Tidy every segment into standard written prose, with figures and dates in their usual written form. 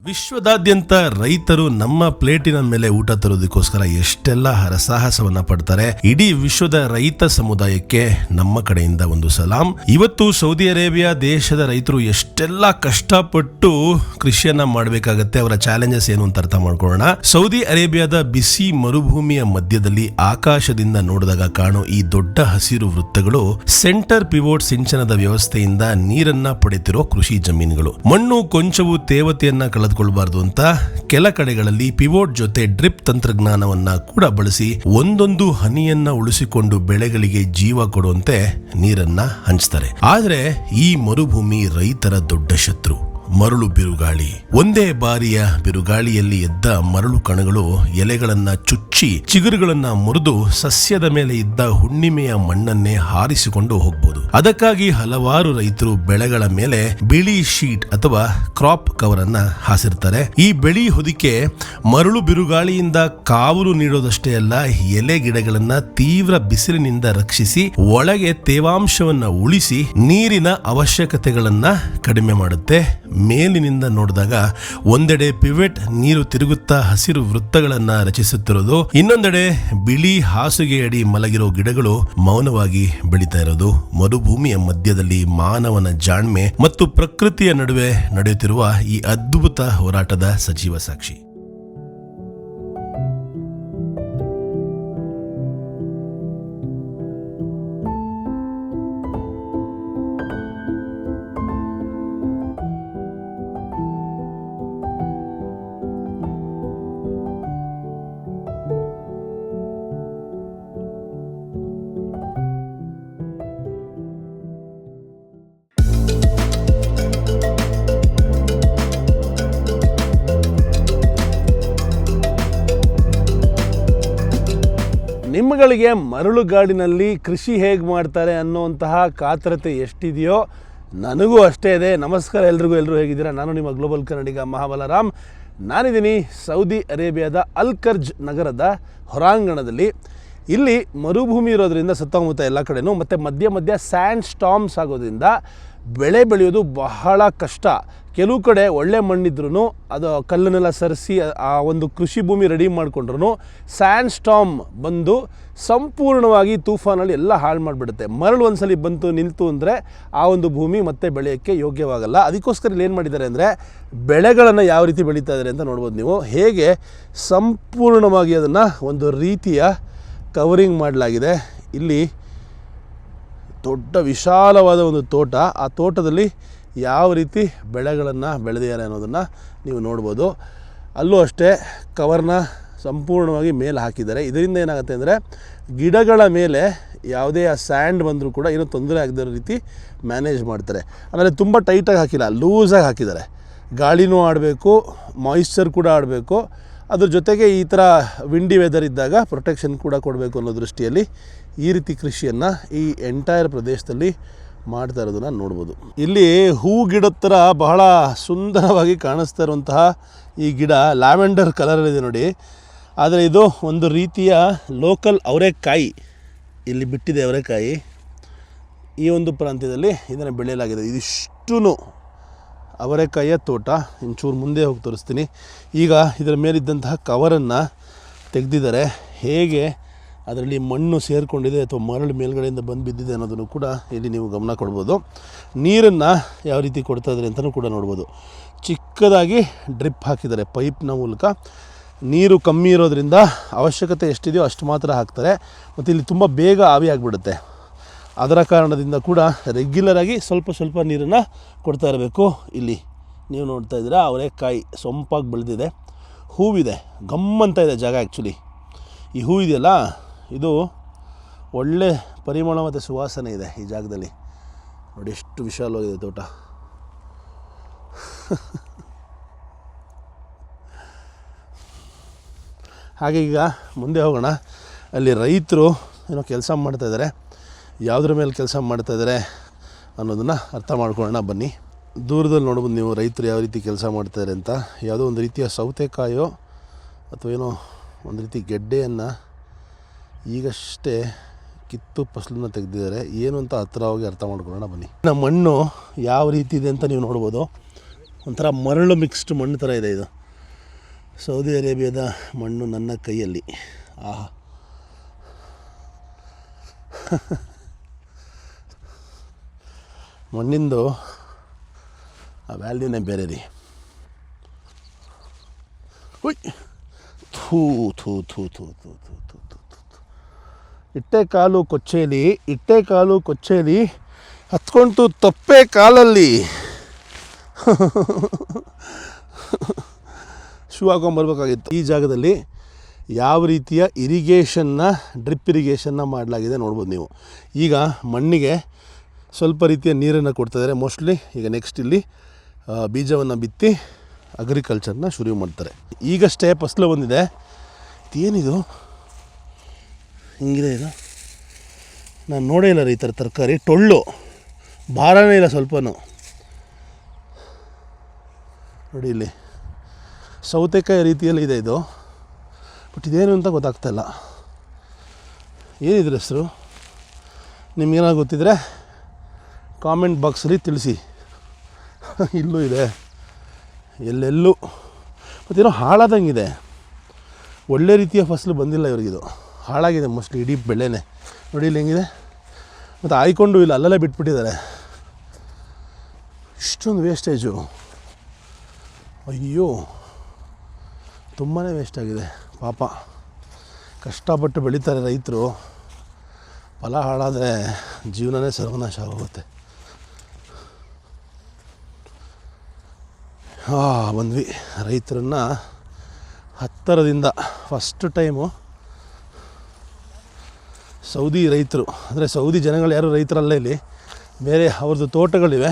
ವಿಶ್ವದಾದ್ಯಂತ ರೈತರು ನಮ್ಮ ಪ್ಲೇಟಿನ ಮೇಲೆ ಊಟ ತರೋದಕ್ಕೋಸ್ಕರ ಎಷ್ಟೆಲ್ಲ ಹರಸಾಹಸವನ್ನ ಪಡ್ತಾರೆ. ಇಡೀ ವಿಶ್ವದ ರೈತ ಸಮುದಾಯಕ್ಕೆ ನಮ್ಮ ಕಡೆಯಿಂದ ಒಂದು ಸಲಾಂ. ಇವತ್ತು ಸೌದಿ ಅರೇಬಿಯಾ ದೇಶದ ರೈತರು ಎಷ್ಟೆಲ್ಲ ಕಷ್ಟಪಟ್ಟು ಕೃಷಿಯನ್ನ ಮಾಡಬೇಕಾಗತ್ತೆ, ಅವರ ಚಾಲೆಂಜಸ್ ಏನು ಅಂತ ಅರ್ಥ ಮಾಡ್ಕೊಳ್ಳೋಣ. ಸೌದಿ ಅರೇಬಿಯಾದ ಬಿಸಿ ಮರುಭೂಮಿಯ ಮಧ್ಯದಲ್ಲಿ ಆಕಾಶದಿಂದ ನೋಡಿದಾಗ ಕಾಣೋ ಈ ದೊಡ್ಡ ಹಸಿರು ವೃತ್ತಗಳು ಸೆಂಟರ್ ಪಿವೋಟ್ ಸಿಂಚನದ ವ್ಯವಸ್ಥೆಯಿಂದ ನೀರನ್ನ ಪಡೆತಿರೋ ಕೃಷಿ ಜಮೀನುಗಳು. ಮಣ್ಣು ಕೊಂಚವೂ ತೇವತೆಯನ್ನ ಕಳೆದುಕೊಳ್ಳಬಾರದು ಅಂತ ಕೆಲ ಕಡೆಗಳಲ್ಲಿ ಪಿವೋಟ್ ಜೊತೆ ಡ್ರಿಪ್ ತಂತ್ರಜ್ಞಾನವನ್ನ ಕೂಡ ಬಳಸಿ ಒಂದೊಂದು ಹನಿಯನ್ನ ಉಳಿಸಿಕೊಂಡು ಬೆಳೆಗಳಿಗೆ ಜೀವ ಕೊಡುವಂತೆ ನೀರನ್ನ ಹಂಚ್ತಾರೆ. ಆದ್ರೆ ಈ ಮರುಭೂಮಿ ರೈತರ ದೊಡ್ಡ ಶತ್ರು. ಮರಳು ಬಿರುಗಾಳಿ. ಒಂದೇ ಬಾರಿಯ ಬಿರುಗಾಳಿಯಲ್ಲಿ ಎದ್ದ ಮರಳು ಕಣಗಳು ಎಲೆಗಳನ್ನ ಚುಚ್ಚಿ ಚಿಗುರುಗಳನ್ನ ಮುರಿದು ಸಸ್ಯದ ಮೇಲೆ ಇದ್ದ ಹುಣ್ಣಿಮೆಯ ಮಣ್ಣನ್ನೇ ಹಾರಿಸಿಕೊಂಡು ಹೋಗಬಹುದು. ಅದಕ್ಕಾಗಿ ಹಲವಾರು ರೈತರು ಬೆಳೆಗಳ ಮೇಲೆ ಬಿಳಿ ಶೀಟ್ ಅಥವಾ ಕ್ರಾಪ್ ಕವರ್ ಅನ್ನ ಹಾಸಿರ್ತಾರೆ. ಈ ಬಿಳಿ ಹೊದಿಕೆ ಮರಳು ಬಿರುಗಾಳಿಯಿಂದ ಕಾವಲು ನೀಡೋದಷ್ಟೇ ಅಲ್ಲ, ಎಲೆ ಗಿಡಗಳನ್ನ ತೀವ್ರ ಬಿಸಿಲಿನಿಂದ ರಕ್ಷಿಸಿ ಒಳಗೆ ತೇವಾಂಶವನ್ನ ಉಳಿಸಿ ನೀರಿನ ಅವಶ್ಯಕತೆಗಳನ್ನ ಕಡಿಮೆ ಮಾಡುತ್ತೆ. ಮೇಲಿನಿಂದ ನೋಡಿದಾಗ ಒಂದೆಡೆ ಪಿವೆಟ್ ನೀರು ತಿರುಗುತ್ತಾ ಹಸಿರು ವೃತ್ತಗಳನ್ನ ರಚಿಸುತ್ತಿರೋದು, ಇನ್ನೊಂದೆಡೆ ಬಿಳಿ ಹಾಸುಗೆಯಡಿ ಮಲಗಿರೋ ಗಿಡಗಳು ಮೌನವಾಗಿ ಬೆಳೀತಾ ಇರೋದು. ಮರುಭೂಮಿಯ ಮಧ್ಯದಲ್ಲಿ ಮಾನವನ ಜಾಣ್ಮೆ ಮತ್ತು ಪ್ರಕೃತಿಯ ನಡುವೆ ನಡೆಯುತ್ತಿರುವ ಈ ಅದ್ಭುತ ಹೋರಾಟದ ಸಜೀವ ಸಾಕ್ಷಿ. ನಿಮ್ಮಗಳಿಗೆ ಮರಳುಗಾಡಿನಲ್ಲಿ ಕೃಷಿ ಹೇಗೆ ಮಾಡ್ತಾರೆ ಅನ್ನೋಂತಹ ಕಾತರತೆ ಎಷ್ಟಿದೆಯೋ ನನಗೂ ಅಷ್ಟೇ ಇದೆ. ನಮಸ್ಕಾರ ಎಲ್ಲರೂ ಹೇಗಿದ್ದೀರಾ? ನಾನು ನಿಮ್ಮ ಗ್ಲೋಬಲ್ ಕನ್ನಡಿಗ ಮಹಾಬಲರಾಮ್. ನಾನಿದ್ದೀನಿ ಸೌದಿ ಅರೇಬಿಯಾದ ಅಲ್ ಖರ್ಜ್ ನಗರದ ಹೊರಾಂಗಣದಲ್ಲಿ. ಇಲ್ಲಿ ಮರುಭೂಮಿ ಇರೋದ್ರಿಂದ ಸುತ್ತಮುತ್ತ ಎಲ್ಲ ಕಡೆನೂ ಮತ್ತು ಮಧ್ಯ ಸ್ಯಾಂಡ್ ಸ್ಟಾಮ್ಸ್ ಆಗೋದ್ರಿಂದ ಬೆಳೆ ಬೆಳೆಯೋದು ಬಹಳ ಕಷ್ಟ. ಕೆಲವು ಕಡೆ ಒಳ್ಳೆ ಮಣ್ಣಿದ್ರೂ ಅದು ಕಲ್ಲನ್ನೆಲ್ಲ ಸರಿಸಿ ಆ ಒಂದು ಕೃಷಿ ಭೂಮಿ ರೆಡಿ ಮಾಡಿಕೊಂಡ್ರು ಸ್ಯಾಂಡ್ ಸ್ಟಾಮ್ ಬಂದು ಸಂಪೂರ್ಣವಾಗಿ ತೂಫಾನಲ್ಲಿ ಎಲ್ಲ ಹಾಳು ಮಾಡಿಬಿಡುತ್ತೆ. ಮರಳು ಒಂದ್ಸಲಿ ಬಂತು ನಿಲ್ತು ಅಂದರೆ ಆ ಒಂದು ಭೂಮಿ ಮತ್ತೆ ಬೆಳೆಯೋಕ್ಕೆ ಯೋಗ್ಯವಾಗಲ್ಲ. ಅದಕ್ಕೋಸ್ಕರ ಇಲ್ಲಿ ಏನು ಮಾಡಿದ್ದಾರೆ ಅಂದರೆ ಬೆಳೆಗಳನ್ನು ಯಾವ ರೀತಿ ಬೆಳೀತಾ ಇದ್ದಾರೆ ಅಂತ ನೋಡ್ಬೋದು ನೀವು. ಹೇಗೆ ಸಂಪೂರ್ಣವಾಗಿ ಅದನ್ನು ಒಂದು ರೀತಿಯ ಕವರಿಂಗ್ ಮಾಡಲಾಗಿದೆ. ಇಲ್ಲಿ ದೊಡ್ಡ ವಿಶಾಲವಾದ ಒಂದು ತೋಟ, ಆ ತೋಟದಲ್ಲಿ ಯಾವ ರೀತಿ ಬೆಳೆಗಳನ್ನು ಬೆಳೆದಿದ್ದಾರೆ ಅನ್ನೋದನ್ನು ನೀವು ನೋಡ್ಬೋದು. ಅಲ್ಲೂ ಅಷ್ಟೇ ಕವರ್ನ ಸಂಪೂರ್ಣವಾಗಿ ಮೇಲೆ ಹಾಕಿದ್ದಾರೆ. ಇದರಿಂದ ಏನಾಗುತ್ತೆ ಅಂದರೆ ಗಿಡಗಳ ಮೇಲೆ ಯಾವುದೇ ಆ ಸ್ಯಾಂಡ್ ಬಂದರೂ ಕೂಡ ಏನೂ ತೊಂದರೆ ಆಗದೇ ಇರೋ ರೀತಿ ಮ್ಯಾನೇಜ್ ಮಾಡ್ತಾರೆ. ಆಮೇಲೆ ತುಂಬ ಟೈಟಾಗಿ ಹಾಕಿಲ್ಲ, ಲೂಸಾಗಿ ಹಾಕಿದ್ದಾರೆ. ಗಾಳಿನೂ ಆಡಬೇಕು, ಮಾಯಿಶ್ಚರ್ ಕೂಡ ಆಡಬೇಕು, ಅದ್ರ ಜೊತೆಗೆ ಈ ಥರ ವಿಂಡಿ ವೆದರ್ ಇದ್ದಾಗ ಪ್ರೊಟೆಕ್ಷನ್ ಕೂಡ ಕೊಡಬೇಕು ಅನ್ನೋ ದೃಷ್ಟಿಯಲ್ಲಿ ಈ ರೀತಿ ಕೃಷಿಯನ್ನು ಈ ಎಂಟೈರ್ ಪ್ರದೇಶದಲ್ಲಿ ಮಾಡ್ತಾ ಇರೋದನ್ನು ನೋಡ್ಬೋದು. ಇಲ್ಲಿ ಹೂ ಗಿಡದ ಥರ ಬಹಳ ಸುಂದರವಾಗಿ ಕಾಣಿಸ್ತಾ ಇರುವಂತಹ ಈ ಗಿಡ ಲ್ಯಾವೆಂಡರ್ ಕಲರಲ್ಲಿದೆ ನೋಡಿ. ಆದರೆ ಇದು ಒಂದು ರೀತಿಯ ಲೋಕಲ್ ಅವರೆಕಾಯಿ. ಇಲ್ಲಿ ಬಿಟ್ಟಿದೆ ಅವರೆಕಾಯಿ. ಈ ಒಂದು ಪ್ರಾಂತ್ಯದಲ್ಲಿ ಇದನ್ನು ಬೆಳೆಯಲಾಗಿದೆ. ಇದಿಷ್ಟೂ ಅವರೆಕಾಯಿಯ ತೋಟ. ಇಂಚೂರು ಮುಂದೆ ಹೋಗಿ ತೋರಿಸ್ತೀನಿ. ಈಗ ಇದರ ಮೇಲಿದ್ದಂತಹ ಕವರನ್ನು ತೆಗೆದಿದ್ದಾರೆ. ಹೇಗೆ ಅದರಲ್ಲಿ ಮಣ್ಣು ಸೇರಿಕೊಂಡಿದೆ ಅಥವಾ ಮರಳು ಮೇಲ್ಗಡೆಯಿಂದ ಬಂದು ಬಿದ್ದಿದೆ ಅನ್ನೋದನ್ನು ಕೂಡ ಇಲ್ಲಿ ನೀವು ಗಮನ ಕೊಡ್ಬೋದು. ನೀರನ್ನು ಯಾವ ರೀತಿ ಕೊಡ್ತಾ ಇದ್ದಾರೆ ಅಂತಲೂ ಕೂಡ ನೋಡ್ಬೋದು. ಚಿಕ್ಕದಾಗಿ ಡ್ರಿಪ್ ಹಾಕಿದ್ದಾರೆ ಪೈಪ್ನ ಮೂಲಕ. ನೀರು ಕಮ್ಮಿ ಇರೋದ್ರಿಂದ ಅವಶ್ಯಕತೆ ಎಷ್ಟಿದೆಯೋ ಅಷ್ಟು ಮಾತ್ರ ಹಾಕ್ತಾರೆ. ಮತ್ತು ಇಲ್ಲಿ ತುಂಬ ಬೇಗ ಆವಿ ಆಗಿಬಿಡುತ್ತೆ. ಅದರ ಕಾರಣದಿಂದ ಕೂಡ ರೆಗ್ಯುಲರಾಗಿ ಸ್ವಲ್ಪ ನೀರನ್ನು ಕೊಡ್ತಾ ಇರಬೇಕು. ಇಲ್ಲಿ ನೀವು ನೋಡ್ತಾ ಇದ್ದೀರಾ ಅವರೆಕಾಯಿ ಸೊಂಪಾಗಿ ಬೆಳೆದಿದೆ. ಹೂವಿದೆ, ಗಮ್ಮಂತ ಇದೆ ಜಾಗ. ಆ್ಯಕ್ಚುಲಿ ಈ ಹೂ ಇದೆಯಲ್ಲ, ಇದು ಒಳ್ಳೆ ಪರಿಮಳ ಮತ್ತು ಸುವಾಸನೆ ಇದೆ ಈ ಜಾಗದಲ್ಲಿ. ನೋಡಿ ಎಷ್ಟು ವಿಶಾಲವಾಗಿದೆ ತೋಟ. ಹಾಗೆ ಈಗ ಮುಂದೆ ಹೋಗೋಣ. ಅಲ್ಲಿ ರೈತರು ಏನೋ ಕೆಲಸ ಮಾಡ್ತಾಯಿದ್ದಾರೆ. ಯಾವುದ್ರ ಮೇಲೆ ಕೆಲಸ ಮಾಡ್ತಾಯಿದ್ದಾರೆ ಅನ್ನೋದನ್ನು ಅರ್ಥ ಮಾಡ್ಕೊಳ್ಳೋಣ ಬನ್ನಿ. ದೂರದಲ್ಲಿ ನೋಡ್ಬೋದು ನೀವು ರೈತರು ಯಾವ ರೀತಿ ಕೆಲಸ ಮಾಡ್ತಾಯಿದ್ದಾರೆ ಅಂತ. ಯಾವುದೋ ಒಂದು ರೀತಿಯ ಸೌತೆಕಾಯೋ ಅಥವಾ ಏನೋ ಒಂದು ರೀತಿ ಗೆಡ್ಡೆಯನ್ನು ಈಗಷ್ಟೇ ಕಿತ್ತು ಫಸಲನ್ನ ತೆಗೆದಿದ್ದಾರೆ. ಏನು ಅಂತ ಹತ್ರ ಹೋಗಿ ಅರ್ಥ ಮಾಡ್ಕೊಳ್ಳೋಣ ಬನ್ನಿ. ನಮ್ಮ ಮಣ್ಣು ಯಾವ ರೀತಿ ಇದೆ ಅಂತ ನೀವು ನೋಡ್ಬೋದು. ಒಂಥರ ಮರಳು ಮಿಕ್ಸ್ಡ್ ಮಣ್ಣು ಥರ ಇದೆ ಇದು. ಸೌದಿ ಅರೇಬಿಯಾದ ಮಣ್ಣು ನನ್ನ ಕೈಯಲ್ಲಿ. ಆಹಾ, ಮಣ್ಣಿಂದು ಆ ವ್ಯಾಲ್ಯೂನೇ ಬೇರೆ ರೀ. ಹುಯ್, ಥೂ ಥೂ ಥೂ ಥೂ ಥೂ ಥೂ ಥೂ ಥೂ ಥೂ. ಇಟ್ಟೆ ಕಾಲು ಕೊಚ್ಚೇಲಿ ಹತ್ಕೊಂತು ತಪ್ಪೆ ಕಾಲಲ್ಲಿ. ಶೂ ಹಾಕೊಂಬರ್ಬೇಕಾಗಿತ್ತು. ಈ ಜಾಗದಲ್ಲಿ ಯಾವ ರೀತಿಯ ಡ್ರಿಪ್ ಇರಿಗೇಷನ್ನ ಮಾಡಲಾಗಿದೆ ನೋಡ್ಬೋದು ನೀವು. ಈಗ ಮಣ್ಣಿಗೆ ಸ್ವಲ್ಪ ರೀತಿಯ ನೀರನ್ನು ಕೊಡ್ತಾಯಿದ್ದಾರೆ. ಮೋಸ್ಟ್ಲಿ ಈಗ ನೆಕ್ಸ್ಟ್ ಇಲ್ಲಿ ಬೀಜವನ್ನು ಬಿತ್ತಿ ಅಗ್ರಿಕಲ್ಚರ್ನ ಶುರು ಮಾಡ್ತಾರೆ. ಈಗಷ್ಟೇ ಫಸಲು ಬಂದಿದೆ. ಇದೇನಿದು ಹಿಂಗಿದೆ ಇದು? ನಾನು ನೋಡೇ ಇಲ್ಲ ರೀ ಈ ಥರ ತರಕಾರಿ. ಟೊಳ್ಳು ಭಾರನೇ ಇಲ್ಲ ಸ್ವಲ್ಪನೂ. ನೋಡಿ ಇಲ್ಲಿ ಸೌತೆಕಾಯಿ ರೀತಿಯಲ್ಲಿ ಇದೆ ಇದು. ಬಟ್ ಇದೇನು ಅಂತ ಗೊತ್ತಾಗ್ತಾಯಿಲ್ಲ. ಏನಿದ್ರ ಹೆಸರು? ನಿಮಗೇನಾದ್ರು ಗೊತ್ತಿದ್ರೆ ಕಾಮೆಂಟ್ ಬಾಕ್ಸಲ್ಲಿ ತಿಳಿಸಿ. ಇಲ್ಲೂ ಇದೆ, ಎಲ್ಲೆಲ್ಲೂ. ಮತ್ತೇನೋ ಹಾಳಾದಂಗಿದೆ. ಒಳ್ಳೆ ರೀತಿಯ ಫಸಲು ಬಂದಿಲ್ಲ ಇವ್ರಿಗಿದು, ಹಾಳಾಗಿದೆ ಮೋಸ್ಟ್ಲಿ ಇಡೀ ಬೆಳೆನೇ. ನೋಡಿ ಇಲ್ಲಿ ಹೆಂಗಿದೆ. ಮತ್ತು ಆಯ್ಕೊಂಡು ಇಲ್ಲ, ಅಲ್ಲಲ್ಲೇ ಬಿಟ್ಬಿಟ್ಟಿದ್ದಾರೆ. ಇಷ್ಟೊಂದು ವೇಸ್ಟೇಜು, ಅಯ್ಯೋ ತುಂಬಾ ವೇಸ್ಟ್ ಆಗಿದೆ ಪಾಪ. ಕಷ್ಟಪಟ್ಟು ಬೆಳೀತಾರೆ ರೈತರು, ಫಲ ಹಾಳಾದರೆ ಜೀವನನೇ ಸರ್ವನಾಶ ಆಗೋಗುತ್ತೆ. ಬಂದ್ವಿ ರೈತರನ್ನು ಹತ್ತಿರದಿಂದ ಫಸ್ಟ್ ಟೈಮು. ಸೌದಿ ರೈತರು ಅಂದರೆ ಸೌದಿ ಜನಗಳು ಯಾರು ರೈತರಲ್ಲ, ಇಲ್ಲಿ ಬೇರೆ ಅವ್ರದ್ದು ತೋಟಗಳಿವೆ,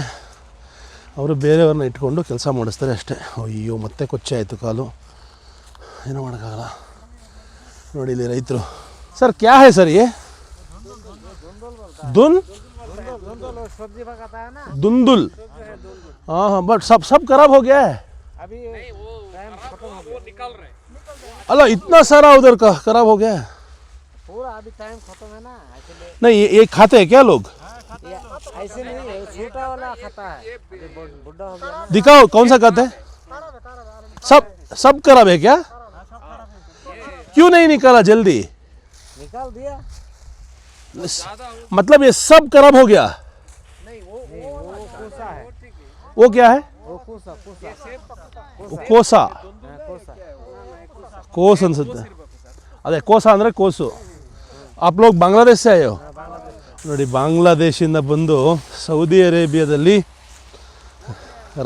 ಅವರು ಬೇರೆಯವ್ರನ್ನ ಇಟ್ಕೊಂಡು ಕೆಲಸ ಮಾಡಿಸ್ತಾರೆ ಅಷ್ಟೇ. ಅಯ್ಯೋ ಮತ್ತೆ ಕೊಚ್ಚೆ ಆಯಿತು ಕಾಲು, ಏನೂ ಮಾಡೋಕ್ಕಾಗಲ್ಲ. ನೋಡಿ ಇಲ್ಲಿ ರೈತರು. ಸರ್ ಕ್ಯಾ ಹೈ ಸರ್ ಯೇ? धुंधुल. हाँ हाँ, बट सब खराब हो गया है अभी। अल्लाह इतना सारा उधर का खराब हो गया है पूरा। अभी टाइम खत्म है ना, नहीं ये खाते हैं क्या लोग? ऐसे नहीं, छोटा वाला खाता है, बुढ़ा हो गया। दिखाओ कौन सा खाते हैं? सब खराब है क्या? क्यों नहीं निकाला जल्दी? निकाल दिया, मतलब ये सब खराब हो गया? नहीं वो कोसा है। वो क्या है? वो कोसा कोसा कोस ಅನ್ಸುತ್ತೆ. ಅದೇ ಕೋಸ ಅಂದರೆ ಕೋಸು. ಆಪ್ ಲೋಗ್ ಬಾಂಗ್ಲಾದೇಶ से आए हो? ನೋಡಿ ಬಾಂಗ್ಲಾದೇಶಿಂದ ಬಂದು ಸೌದಿ ಅರೇಬಿಯಾದಲ್ಲಿ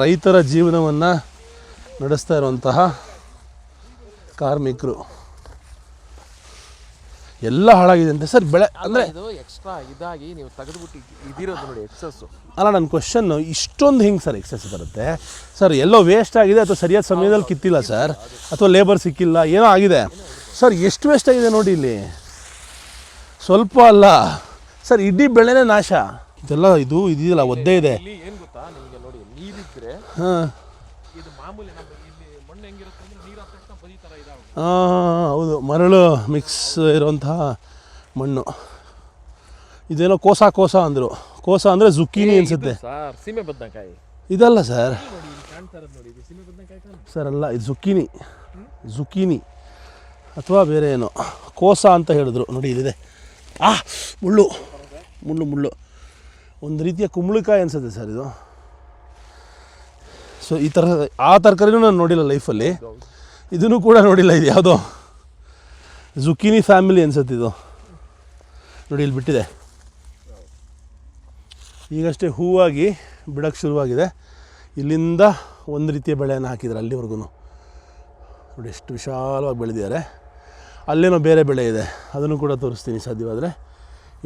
ರೈತರ ಜೀವನವನ್ನು ನಡೆಸ್ತಾ ಇರುವಂತಹ ಕಾರ್ಮಿಕರು. ಎಲ್ಲ ಹಾಳಾಗಿದೆ ಅಂತೆ ಸರ್ ಬೆಳೆ. ಅಂದರೆ ಇದು ಎಕ್ಸ್ಟ್ರಾ ಇದಾಗಿ ನೀವು ತೆಗೆದುಬಿಟ್ಟು ಇದಿರೋದು ನೋಡಿ ಎಕ್ಸಸ್. ಅಲ್ಲ, ನನ್ನ ಕ್ವಶನ್ನು ಇಷ್ಟೊಂದು ಹೆಂಗೆ ಸರ್ ಎಕ್ಸಸ್ ಬರುತ್ತೆ ಸರ್? ಎಲ್ಲೋ ವೇಸ್ಟ್ ಆಗಿದೆ ಅಥವಾ ಸರಿಯಾದ ಸಮಯದಲ್ಲಿ ಕಿತ್ತಿಲ್ಲ ಸರ್, ಅಥವಾ ಲೇಬರ್ ಸಿಕ್ಕಿಲ್ಲ, ಏನೋ ಆಗಿದೆ ಸರ್. ಎಷ್ಟು ವೇಸ್ಟ್ ಆಗಿದೆ ನೋಡಿ ಇಲ್ಲಿ, ಸ್ವಲ್ಪ ಅಲ್ಲ ಸರ್, ಇಡೀ ಬೆಳೆನೇ ನಾಶ. ಇದೆಲ್ಲ ಇದೆಯಲ್ಲ ಒದ್ದೆ ಇದೆ. ಏನು ಗೊತ್ತಾ ನಿಮಗೆ, ನೋಡಿ ನೀರಿದ್ರೆ ಹಾಂ ಇದು ಮಾಮೂಲಿ ನಮ್ಮ ಇಲ್ಲಿ ಮಣ್ಣು ಹೆಂಗಿರುತ್ತೆ ಅಂದ್ರೆ ನೀರು ಹಾಕಿದ ತಕ್ಷಣ ಬದಿ ಥರ ಇದಾಗುತ್ತೆ. ಹಾಂ ಹೌದು, ಮರಳು ಮಿಕ್ಸ್ ಇರುವಂತಹ ಮಣ್ಣು. ಇದೇನೋ ಕೋಸ ಅಂದರು. ಕೋಸ ಅಂದರೆ ಜುಕ್ಕೀನಿ ಅನಿಸುತ್ತೆ ಸರ್. ಸೀಮೆ ಬದನೆಕಾಯಿ ಇದಲ್ಲ ಸರ್. ನೋಡಿ ಇಲ್ಲಿ ಕಾಣ್ತಾ ಇರೋದು ನೋಡಿ, ಇದು ಸೀಮೆ ಬದನೆಕಾಯಿ ಸರ್ ಅಲ್ಲ, ಇದು ಜುಕ್ಕೀನಿ ಅಥವಾ ಬೇರೆ ಏನೋ ಕೋಸ ಅಂತ ಹೇಳಿದ್ರು. ನೋಡಿ ಇಲ್ಲಿದೆ. ಮುಳ್ಳು ಒಂದು ರೀತಿಯ ಕುಂಬಳಕಾಯಿ ಅನಿಸುತ್ತೆ ಸರ್ ಇದು. ಸೊ ಈ ಥರ ಆ ತರಕಾರಿನೂ ನಾನು ನೋಡಿಲ್ಲ ಲೈಫಲ್ಲಿ, ಇದನ್ನು ಕೂಡ ನೋಡಿಲ್ಲ. ಇದು ಯಾವುದೋ ಜುಕ್ಕೀನಿ ಫ್ಯಾಮಿಲಿ ಅನಿಸುತ್ತೆ ಇದು. ನೋಡಿ ಇಲ್ಲಿ ಬಿಟ್ಟಿದೆ, ಈಗಷ್ಟೇ ಹೂವಾಗಿ ಬಿಡೋಕ್ಕೆ ಶುರುವಾಗಿದೆ. ಇಲ್ಲಿಂದ ಒಂದು ರೀತಿಯ ಬೆಳೆಯನ್ನು ಹಾಕಿದ್ದಾರೆ ಅಲ್ಲಿವರೆಗೂ. ನೋಡಿ ಎಷ್ಟು ವಿಶಾಲವಾಗಿ ಬೆಳೆದಿದ್ದಾರೆ. ಅಲ್ಲೇನೋ ಬೇರೆ ಬೆಳೆ ಇದೆ, ಅದನ್ನು ಕೂಡ ತೋರಿಸ್ತೀನಿ ಸಾಧ್ಯವಾದರೆ.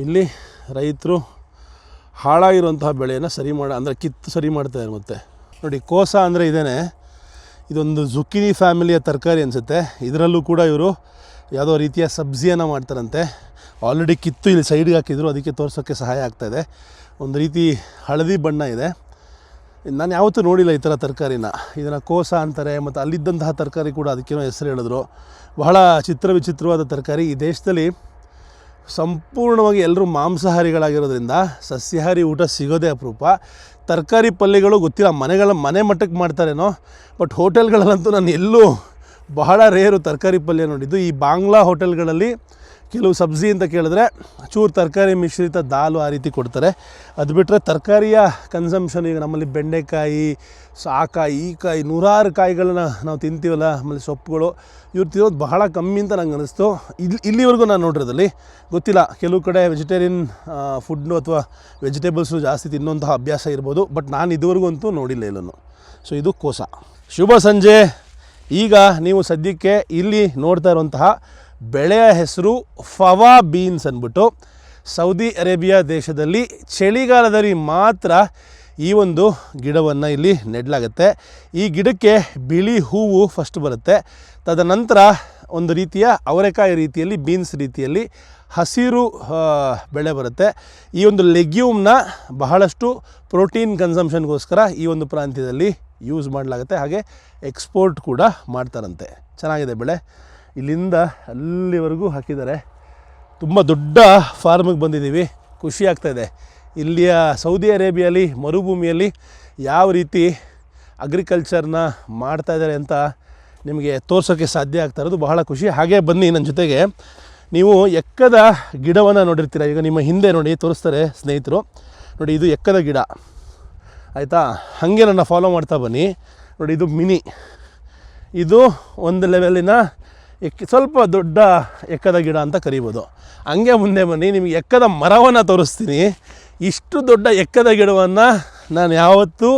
ಇಲ್ಲಿ ರೈತರು ಹಾಳಾಗಿರುವಂತಹ ಬೆಳೆಯನ್ನು ಕಿತ್ತು ಸರಿ ಮಾಡ್ತಾರೆ. ಮತ್ತು ನೋಡಿ ಕೋಸ ಅಂದರೆ ಇದೇನೆ, ಇದೊಂದು ಜುಕ್ಕಿನಿ ಫ್ಯಾಮಿಲಿಯ ತರಕಾರಿ ಅನಿಸುತ್ತೆ. ಇದರಲ್ಲೂ ಕೂಡ ಇವರು ಯಾವುದೋ ರೀತಿಯ ಸಬ್ಜಿಯನ್ನು ಮಾಡ್ತಾರಂತೆ. ಆಲ್ರೆಡಿ ಕಿತ್ತು ಇಲ್ಲಿ ಸೈಡ್ಗೆ ಹಾಕಿದ್ರು, ಅದಕ್ಕೆ ತೋರ್ಸೋಕ್ಕೆ ಸಹಾಯ ಆಗ್ತಾಯಿದೆ. ಒಂದು ರೀತಿ ಹಳದಿ ಬಣ್ಣ ಇದೆ. ನಾನು ಯಾವತ್ತೂ ನೋಡಿಲ್ಲ ಈ ಥರ ತರಕಾರಿನ. ಇದನ್ನು ಕೋಸ ಅಂತಾರೆ. ಮತ್ತು ಅಲ್ಲಿದ್ದಂತಹ ತರಕಾರಿ ಕೂಡ ಅದಕ್ಕೇನೋ ಹೆಸರು ಹೇಳಿದ್ರು. ಬಹಳ ವಿಚಿತ್ರವಾದ ತರಕಾರಿ. ಈ ದೇಶದಲ್ಲಿ ಸಂಪೂರ್ಣವಾಗಿ ಎಲ್ಲರೂ ಮಾಂಸಾಹಾರಿಗಳಾಗಿರೋದ್ರಿಂದ ಸಸ್ಯಾಹಾರಿ ಊಟ ಸಿಗೋದೇ ಅಪರೂಪ. ತರಕಾರಿ ಪಲ್ಯಗಳು ಗೊತ್ತಿಲ್ಲ, ಮನೆ ಮಟ್ಟಕ್ಕೆ ಮಾಡ್ತಾರೇನೋ, ಬಟ್ ಹೋಟೆಲ್ಗಳಲ್ಲಂತೂ ನಾನು ಎಲ್ಲೂ ಬಹಳ ರೇರು ತರಕಾರಿ ಪಲ್ಯ ನೋಡಿದ್ದು. ಈ ಬಾಂಗ್ಲಾ ಹೋಟೆಲ್ಗಳಲ್ಲಿ ಕೆಲವು ಸಬ್ಜಿ ಅಂತ ಕೇಳಿದ್ರೆ ಚೂರು ತರಕಾರಿ ಮಿಶ್ರಿತ ದಾಲು ಆ ರೀತಿ ಕೊಡ್ತಾರೆ. ಅದು ಬಿಟ್ಟರೆ ತರಕಾರಿಯ ಕನ್ಸಂಪ್ಷನ್ ಈಗ ನಮ್ಮಲ್ಲಿ ಬೆಂಡೆಕಾಯಿ, ಸಾಕಾಯಿ, ಈ ಕಾಯಿ, ನೂರಾರು ಕಾಯಿಗಳನ್ನ ನಾವು ತಿಂತೀವಲ್ಲ, ಆಮೇಲೆ ಸೊಪ್ಪುಗಳು, ಇವ್ರು ತಿನ್ನೋದು ಬಹಳ ಕಮ್ಮಿ ಅಂತ ನಂಗೆ ಅನ್ನಿಸ್ತು. ಇಲ್ಲಿವರೆಗೂ ನಾನು ನೋಡಿರೋದಲ್ಲಿ ಗೊತ್ತಿಲ್ಲ, ಕೆಲವು ಕಡೆ ವೆಜಿಟೇರಿಯನ್ ಫುಡ್ಡು ಅಥವಾ ವೆಜಿಟೇಬಲ್ಸು ಜಾಸ್ತಿ ತಿನ್ನುವಂತಹ ಅಭ್ಯಾಸ ಇರ್ಬೋದು, ಬಟ್ ನಾನು ಇದುವರೆಗೂ ಅಂತೂ ನೋಡಿಲ್ಲ ಎಲ್ಲೂ. ಸೊ ಇದು ಕೋಸ. ಶುಭ ಸಂಜೆ. ಈಗ ನೀವು ಸದ್ಯಕ್ಕೆ ಇಲ್ಲಿ ನೋಡ್ತಾ ಇರುವಂತಹ ಬೆಳೆಯ ಹೆಸರು ಫವಾ ಬೀನ್ಸ್ ಅಂದ್ಬಿಟ್ಟು. ಸೌದಿ ಅರೇಬಿಯಾ ದೇಶದಲ್ಲಿ ಚಳಿಗಾಲದಲ್ಲಿ ಮಾತ್ರ ಈ ಒಂದು ಗಿಡವನ್ನು ಇಲ್ಲಿ ನೆಡಲಾಗುತ್ತೆ. ಈ ಗಿಡಕ್ಕೆ ಬಿಳಿ ಹೂವು ಫಸ್ಟ್ ಬರುತ್ತೆ, ತದನಂತರ ಒಂದು ರೀತಿಯ ಅವರೆಕಾಯಿ ರೀತಿಯಲ್ಲಿ, ಬೀನ್ಸ್ ರೀತಿಯಲ್ಲಿ ಹಸಿರು ಬೆಳೆ ಬರುತ್ತೆ. ಈ ಒಂದು ಲೆಗ್ಯೂಮ್ನ ಬಹಳಷ್ಟು ಪ್ರೋಟೀನ್ ಕನ್ಸಂಪ್ಷನ್ಗೋಸ್ಕರ ಈ ಒಂದು ಪ್ರಾಂತ್ಯದಲ್ಲಿ ಯೂಸ್ ಮಾಡಲಾಗುತ್ತೆ, ಹಾಗೆ ಎಕ್ಸ್ಪೋರ್ಟ್ ಕೂಡ ಮಾಡ್ತಾರಂತೆ. ಚೆನ್ನಾಗಿದೆ ಬೆಳೆ. ಇಲ್ಲಿಂದ ಅಲ್ಲಿವರೆಗೂ ಹಾಕಿದ್ದಾರೆ. ತುಂಬ ದೊಡ್ಡ ಫಾರ್ಮಿಗೆ ಬಂದಿದ್ದೀವಿ, ಖುಷಿ ಆಗ್ತಾಯಿದೆ. ಇಲ್ಲಿಯ ಸೌದಿ ಅರೇಬಿಯಲ್ಲಿ ಮರುಭೂಮಿಯಲ್ಲಿ ಯಾವ ರೀತಿ ಅಗ್ರಿಕಲ್ಚರ್ನ ಮಾಡ್ತಾಯಿದ್ದಾರೆ ಅಂತ ನಿಮಗೆ ತೋರ್ಸೋಕ್ಕೆ ಸಾಧ್ಯ ಆಗ್ತಾ ಇರೋದು ಬಹಳ ಖುಷಿ. ಹಾಗೆ ಬನ್ನಿ ನನ್ನ ಜೊತೆಗೆ. ನೀವು ಎಕ್ಕದ ಗಿಡವನ್ನು ನೋಡಿರ್ತೀರ, ಈಗ ನಿಮ್ಮ ಹಿಂದೆ ನೋಡಿ ತೋರಿಸ್ತಾರೆ ಸ್ನೇಹಿತರು. ನೋಡಿ, ಇದು ಎಕ್ಕದ ಗಿಡ ಆಯಿತಾ. ಹಾಗೆ ನನ್ನ ಫಾಲೋ ಮಾಡ್ತಾ ಬನ್ನಿ. ನೋಡಿ, ಇದು ಮಿನಿ, ಇದು ಒಂದು ಲೆವೆಲಿನ ಸ್ವಲ್ಪ ದೊಡ್ಡ ಎಕ್ಕದ ಗಿಡ ಅಂತ ಕರಿಬೋದು. ಹಂಗೆ ಮುಂದೆ ಬನ್ನಿ, ನಿಮಗೆ ಎಕ್ಕದ ಮರವನ್ನು ತೋರಿಸ್ತೀನಿ. ಇಷ್ಟು ದೊಡ್ಡ ಎಕ್ಕದ ಗಿಡವನ್ನು ನಾನು ಯಾವತ್ತೂ